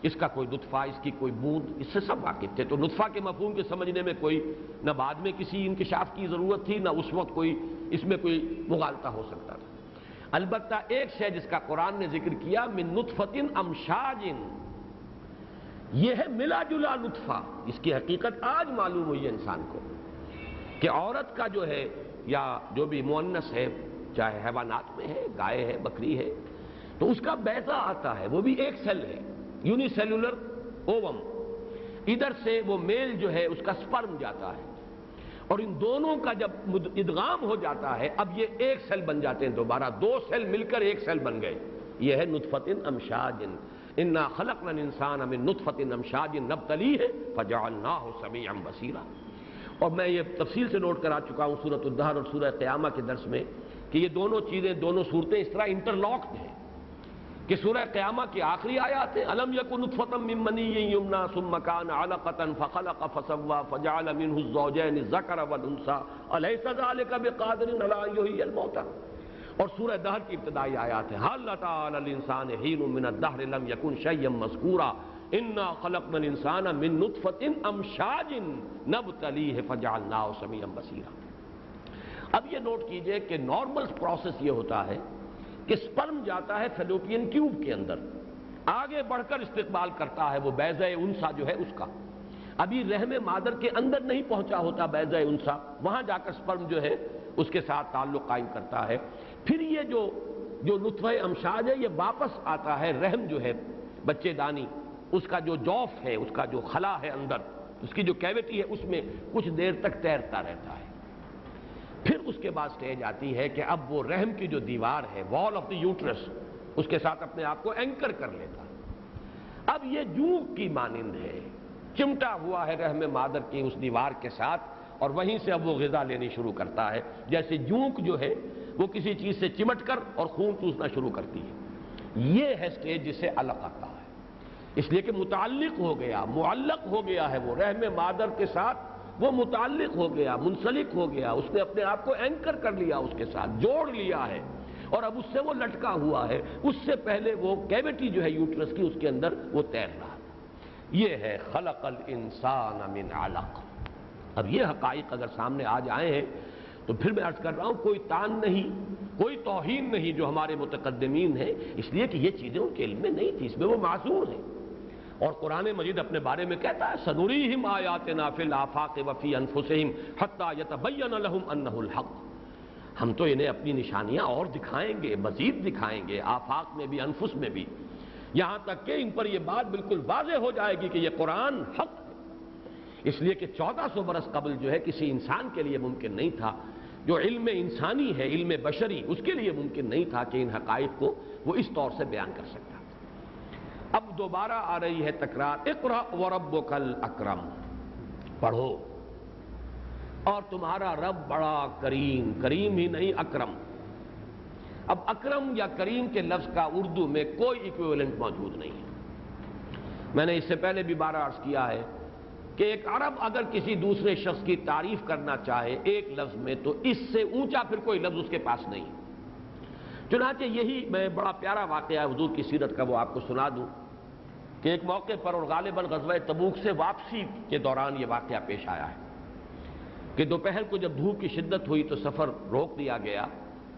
اس کا کوئی نطفہ، اس کی کوئی بوند، اس سے سب واقف تھے۔ تو نطفہ کے مفہوم کے سمجھنے میں کوئی نہ بعد میں کسی انکشاف کی ضرورت تھی، نہ اس وقت کوئی اس میں کوئی مغالطہ ہو سکتا تھا۔ البتہ ایک شے جس کا قرآن نے ذکر کیا، من نطفۃ امشاج، یہ ہے ملا جلا نطفہ۔ اس کی حقیقت آج معلوم ہوئی ہے انسان کو کہ عورت کا جو ہے یا جو بھی مؤنث ہے، چاہے حیوانات میں ہے، گائے ہے، بکری ہے، تو اس کا بیضہ آتا ہے، وہ بھی ایک سیل ہے، یونی سیلولر اووم، ادھر سے وہ میل جو ہے اس کا سپرم جاتا ہے، اور ان دونوں کا جب ادغام ہو جاتا ہے، اب یہ ایک سیل بن جاتے ہیں، دوبارہ دو سیل مل کر ایک سیل بن گئے۔ یہ ہے نطفۃ امشاج، انا خلقنا الانسان من نطفۃ امشاج نبتلیہ فجعلناہ سمیعا بصیرا۔ اور میں یہ تفصیل سے نوٹ کرا چکا ہوں سورۃ الدہر اور سورہ قیامہ کے درس میں کہ یہ دونوں چیزیں، دونوں صورتیں اس طرح انٹرلاکڈ ہیں کہ سورہ قیامہ کی آخری آیات ہیں، الم یکن نطفۃ من منی یمنا ثم کان علقۃ فخلق فسوى فجعل منه الزوجین الذکر والانثى الیس ذلک بقادر علی ان یحیی الموتى، اور سورہ دہر کی ابتدائی آیات ہیں، هل اتى علی الانسان حین من الدہر لم یکن شیئا مذکورا انا خلقنا الانسان من نطفۃ امشاج نبتلیہ فجعلناہ سمیعا بصیرا۔ اب یہ نوٹ کیجئے کہ نارمل پروسیس یہ ہوتا ہے کہ سپرم جاتا ہے فیلوپین ٹیوب کے اندر، آگے بڑھ کر استقبال کرتا ہے وہ بیضہ انثیٰ جو ہے اس کا، ابھی رحم مادر کے اندر نہیں پہنچا ہوتا بیضہ انثیٰ، وہاں جا کر سپرم جو ہے اس کے ساتھ تعلق قائم کرتا ہے۔ پھر یہ جو نطفہ امشاج ہے، یہ واپس آتا ہے رحم جو ہے بچے دانی، اس کا جو جوف ہے، اس کا جو خلا ہے اندر، اس کی جو کیوٹی ہے، اس میں کچھ دیر تک تیرتا رہتا ہے۔ پھر اس کے بعد سٹیج آتی ہے کہ اب وہ رحم کی جو دیوار ہے، وال آف دی یوٹرس، اس کے ساتھ اپنے آپ کو اینکر کر لیتا ہے۔ اب یہ جونک کی مانند ہے، چمٹا ہوا ہے رحم مادر کی اس دیوار کے ساتھ، اور وہیں سے اب وہ غذا لینی شروع کرتا ہے، جیسے جونک جو ہے وہ کسی چیز سے چمٹ کر اور خون چوسنا شروع کرتی ہے۔ یہ ہے سٹیج جسے علقہ کہا ہے، اس لیے کہ متعلق ہو گیا، معلق ہو گیا ہے وہ رحم مادر کے ساتھ، وہ متعلق ہو گیا، منسلک ہو گیا، اس نے اپنے آپ کو اینکر کر لیا، اس کے ساتھ جوڑ لیا ہے، اور اب اس سے وہ لٹکا ہوا ہے۔ اس سے پہلے وہ کیوٹی جو ہے یوٹرس کی، اس کے اندر وہ تیر رہا ہے۔ یہ ہے خلق الانسان من علق۔ اب یہ حقائق اگر سامنے آ جائیں ہیں تو پھر میں عرض کر رہا ہوں کوئی تان نہیں، کوئی توہین نہیں جو ہمارے متقدمین ہیں، اس لیے کہ یہ چیزیں ان کے علم میں نہیں تھی، اس میں وہ معذور ہیں۔ اور قرآن مجید اپنے بارے میں کہتا ہے سنریہم آیاتنا فی الآفاق وفی انفسہم حتی یتبین لہم انہ الحق، ہم تو انہیں اپنی نشانیاں اور دکھائیں گے، مزید دکھائیں گے، آفاق میں بھی، انفس میں بھی، یہاں تک کہ ان پر یہ بات بالکل واضح ہو جائے گی کہ یہ قرآن حق ہے۔ اس لیے کہ 1400 برس قبل جو ہے کسی انسان کے لیے ممکن نہیں تھا، جو علم انسانی ہے، علم بشری، اس کے لیے ممکن نہیں تھا کہ ان حقائق کو وہ اس طور سے بیان کر سکتا۔ اب دوبارہ آ رہی ہے تکرار، اقرأ وربک الاکرم، پڑھو اور تمہارا رب بڑا کریم، کریم ہی نہیں اکرم۔ اب اکرم یا کریم کے لفظ کا اردو میں کوئی ایکویولنٹ موجود نہیں ہے۔ میں نے اس سے پہلے بھی بارہ عرض کیا ہے کہ ایک عرب اگر کسی دوسرے شخص کی تعریف کرنا چاہے ایک لفظ میں تو اس سے اونچا پھر کوئی لفظ اس کے پاس نہیں۔ چنانچہ یہی میں بڑا پیارا واقعہ حضور کی سیرت کا وہ آپ کو سنا دوں کہ ایک موقع پر، اور غالباً غزوہ تبوک سے واپسی کے دوران یہ واقعہ پیش آیا ہے کہ دوپہر کو جب دھوپ کی شدت ہوئی تو سفر روک دیا گیا،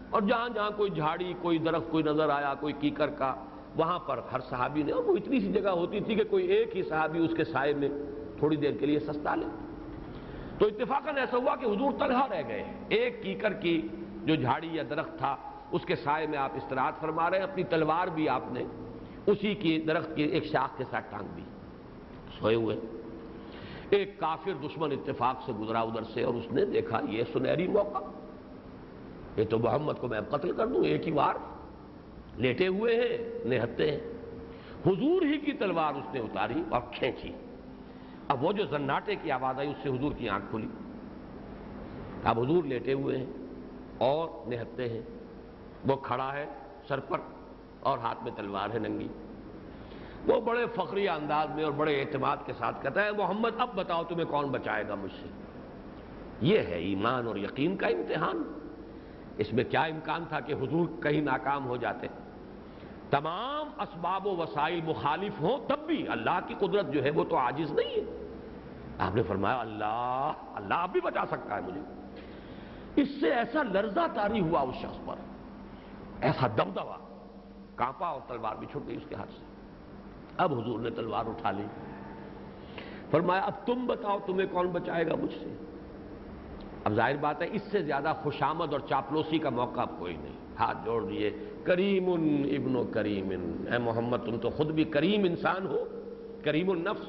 اور جہاں جہاں کوئی جھاڑی، کوئی درخت کوئی نظر آیا، کوئی کیکر کا، وہاں پر ہر صحابی نے، اور وہ اتنی سی جگہ ہوتی تھی کہ کوئی ایک ہی صحابی اس کے سائے میں تھوڑی دیر کے لیے سستا لے، تو اتفاقاً ایسا ہوا کہ حضور تنہا رہ گئے، ایک کیکر کی جو جھاڑی یا درخت تھا اس کے سائے میں آپ استراحت فرما رہے ہیں، اپنی تلوار بھی آپ نے اسی کی درخت کی ایک شاخ کے ساتھ ٹانگ دی۔ سوئے ہوئے. ایک کافر دشمن اتفاق سے گزرا ادھر سے اور اس نے دیکھا یہ سنہری موقع، یہ تو محمد کو میں قتل کر دوں، ایک ہی وار. لیٹے ہوئے ہیں، نہتے ہیں. حضور ہی کی تلوار اس نے اتاری اور کھینچی. اب وہ جو زناٹے کی آواز آئی اس سے حضور کی آنکھ کھلی. اب حضور لیٹے ہوئے ہیں اور نہتے ہیں. وہ کھڑا ہے سر پر اور ہاتھ میں تلوار ہے ننگی. وہ بڑے فخری انداز میں اور بڑے اعتماد کے ساتھ کہتا ہے محمد اب بتاؤ تمہیں کون بچائے گا مجھ سے. یہ ہے ایمان اور یقین کا امتحان. اس میں کیا امکان تھا کہ حضور کہیں ناکام ہو جاتے؟ تمام اسباب و وسائل مخالف ہوں تب بھی اللہ کی قدرت جو ہے وہ تو عاجز نہیں ہے. آپ نے فرمایا اللہ اب بھی بچا سکتا ہے مجھے. اس سے ایسا لرزہ طاری ہوا اس شخص پر، ایسا دبدبا، کانپا اور تلوار بھی چھوٹ گئی اس کے ہاتھ سے. اب حضور نے تلوار اٹھا لی. فرمایا اب تم بتاؤ تمہیں کون بچائے گا مجھ سے. اب ظاہر بات ہے اس سے زیادہ خوشامد اور چاپلوسی کا موقع اب کوئی نہیں. ہاتھ جوڑ دیے، کریم ابن کریم، اے محمد تم تو خود بھی کریم انسان ہو، کریم النفس،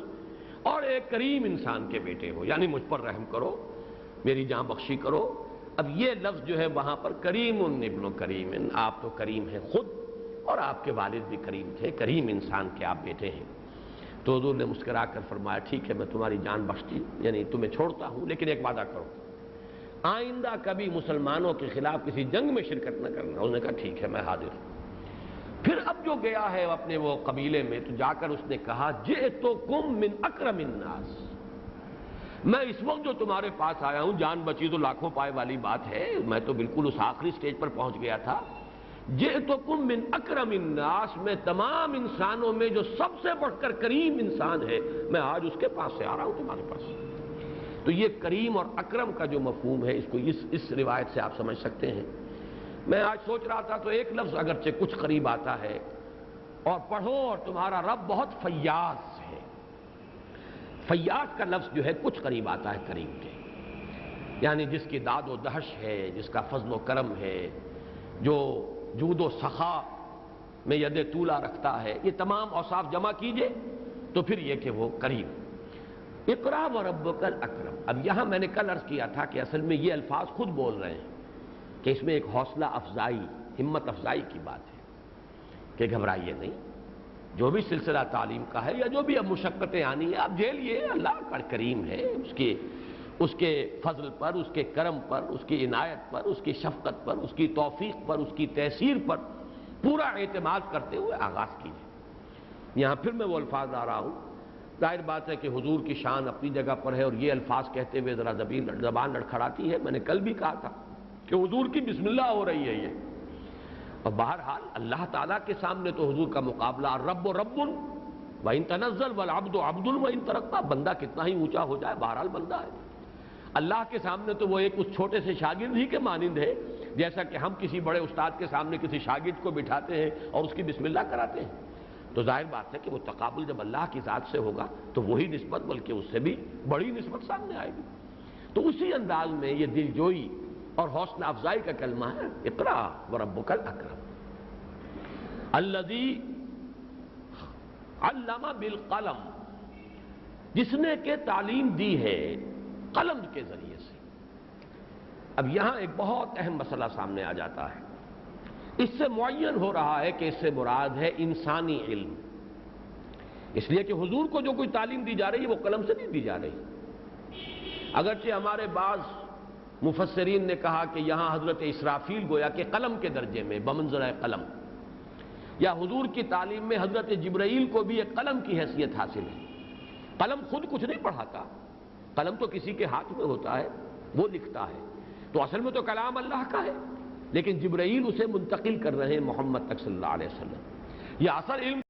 اور ایک کریم انسان کے بیٹے ہو، یعنی مجھ پر رحم کرو، میری جان بخشی کرو. اب یہ لفظ جو ہے وہاں پر کریم ابن کریم، آپ تو کریم ہیں خود اور آپ کے والد بھی کریم تھے، کریم انسان کے آپ بیٹے ہیں. تو حضور نے مسکرا کر فرمایا ٹھیک ہے میں تمہاری جان بخشتی، یعنی تمہیں چھوڑتا ہوں، لیکن ایک وعدہ کرو آئندہ کبھی مسلمانوں کے خلاف کسی جنگ میں شرکت نہ کرنا. اس نے کہا ٹھیک ہے میں حاضر ہوں. پھر اب جو گیا ہے اپنے وہ قبیلے میں تو جا کر اس نے کہا جئتکم من اکرم الناس، میں اس وقت جو تمہارے پاس آیا ہوں، جان بچی تو لاکھوں پائے والی بات ہے، میں تو بالکل اس آخری سٹیج پر پہنچ گیا تھا. جئتکم من اکرم الناس، میں تمام انسانوں میں جو سب سے بڑھ کر کریم انسان ہے میں آج اس کے پاس سے آ رہا ہوں تمہارے پاس. تو یہ کریم اور اکرم کا جو مفہوم ہے اس کو اس روایت سے آپ سمجھ سکتے ہیں. میں آج سوچ رہا تھا تو ایک لفظ اگرچہ کچھ قریب آتا ہے، اور پڑھو اور تمہارا رب بہت فیاض ہے. فیاض کا لفظ جو ہے کچھ قریب آتا ہے کریم کے، یعنی جس کی داد و دہش ہے، جس کا فضل و کرم ہے، جو جود و سخا میں ید طولا رکھتا ہے. یہ تمام اوصاف جمع کیجئے تو پھر یہ کہ وہ کریم. اقرا وربک الاکرم. اب یہاں میں نے کل عرض کیا تھا کہ اصل میں یہ الفاظ خود بول رہے ہیں کہ اس میں ایک حوصلہ افزائی، ہمت افزائی کی بات ہے کہ گھبرائیے نہیں. جو بھی سلسلہ تعلیم کا ہے یا جو بھی اب مشقتیں آنی ہیں آپ جھیلیے، اللہ کا کریم ہے، اس کے فضل پر، اس کے کرم پر، اس کی عنایت پر، اس کی شفقت پر، اس کی توفیق پر، اس کی تیسیر پر پورا اعتماد کرتے ہوئے آغاز کیجیے. یہاں پھر میں وہ الفاظ لا رہا ہوں. ظاہر بات ہے کہ حضور کی شان اپنی جگہ پر ہے اور یہ الفاظ کہتے ہوئے ذرا زبان لڑکھڑاتی ہے. میں نے کل بھی کہا تھا کہ حضور کی بسم اللہ ہو رہی ہے یہ. اور بہرحال اللہ تعالیٰ کے سامنے تو حضور کا مقابلہ رب رب وَإِن تَنَزَّلْ وَالْعَبْدُ عَبْدٌ وَإِن تَرَقَّى، بندہ کتنا ہی اونچا ہو جائے بہرحال بندہ ہے. اللہ کے سامنے تو وہ ایک اس چھوٹے سے شاگرد ہی کے مانند ہے، جیسا کہ ہم کسی بڑے استاد کے سامنے کسی شاگرد کو بٹھاتے ہیں اور اس کی بسم اللہ کراتے ہیں. تو ظاہر بات ہے کہ وہ تقابل جب اللہ کی ذات سے ہوگا تو وہی نسبت بلکہ اس سے بھی بڑی نسبت سامنے آئے گی. تو اسی انداز میں یہ دل جوئی اور حوصلہ افزائی کا کلمہ ہے اقرا وربک الاکرم الذی علم بالقلم، جس نے کہ تعلیم دی ہے قلم کے ذریعے سے. اب یہاں ایک بہت اہم مسئلہ سامنے آ جاتا ہے. اس سے معین ہو رہا ہے کہ اس سے مراد ہے انسانی علم، اس لیے کہ حضور کو جو کوئی تعلیم دی جا رہی ہے وہ قلم سے نہیں دی جا رہی. اگرچہ ہمارے بعض مفسرین نے کہا کہ یہاں حضرت اسرافیل گویا کہ قلم کے درجے میں بمنزلہ قلم، یا حضور کی تعلیم میں حضرت جبرائیل کو بھی ایک قلم کی حیثیت حاصل ہے. قلم خود کچھ نہیں پڑھاتا، قلم تو کسی کے ہاتھ میں ہوتا ہے، وہ لکھتا ہے. تو اصل میں تو کلام اللہ کا ہے، لیکن جبرائیل اسے منتقل کر رہے ہیں محمد تک صلی اللہ علیہ وسلم. یہ اصل علم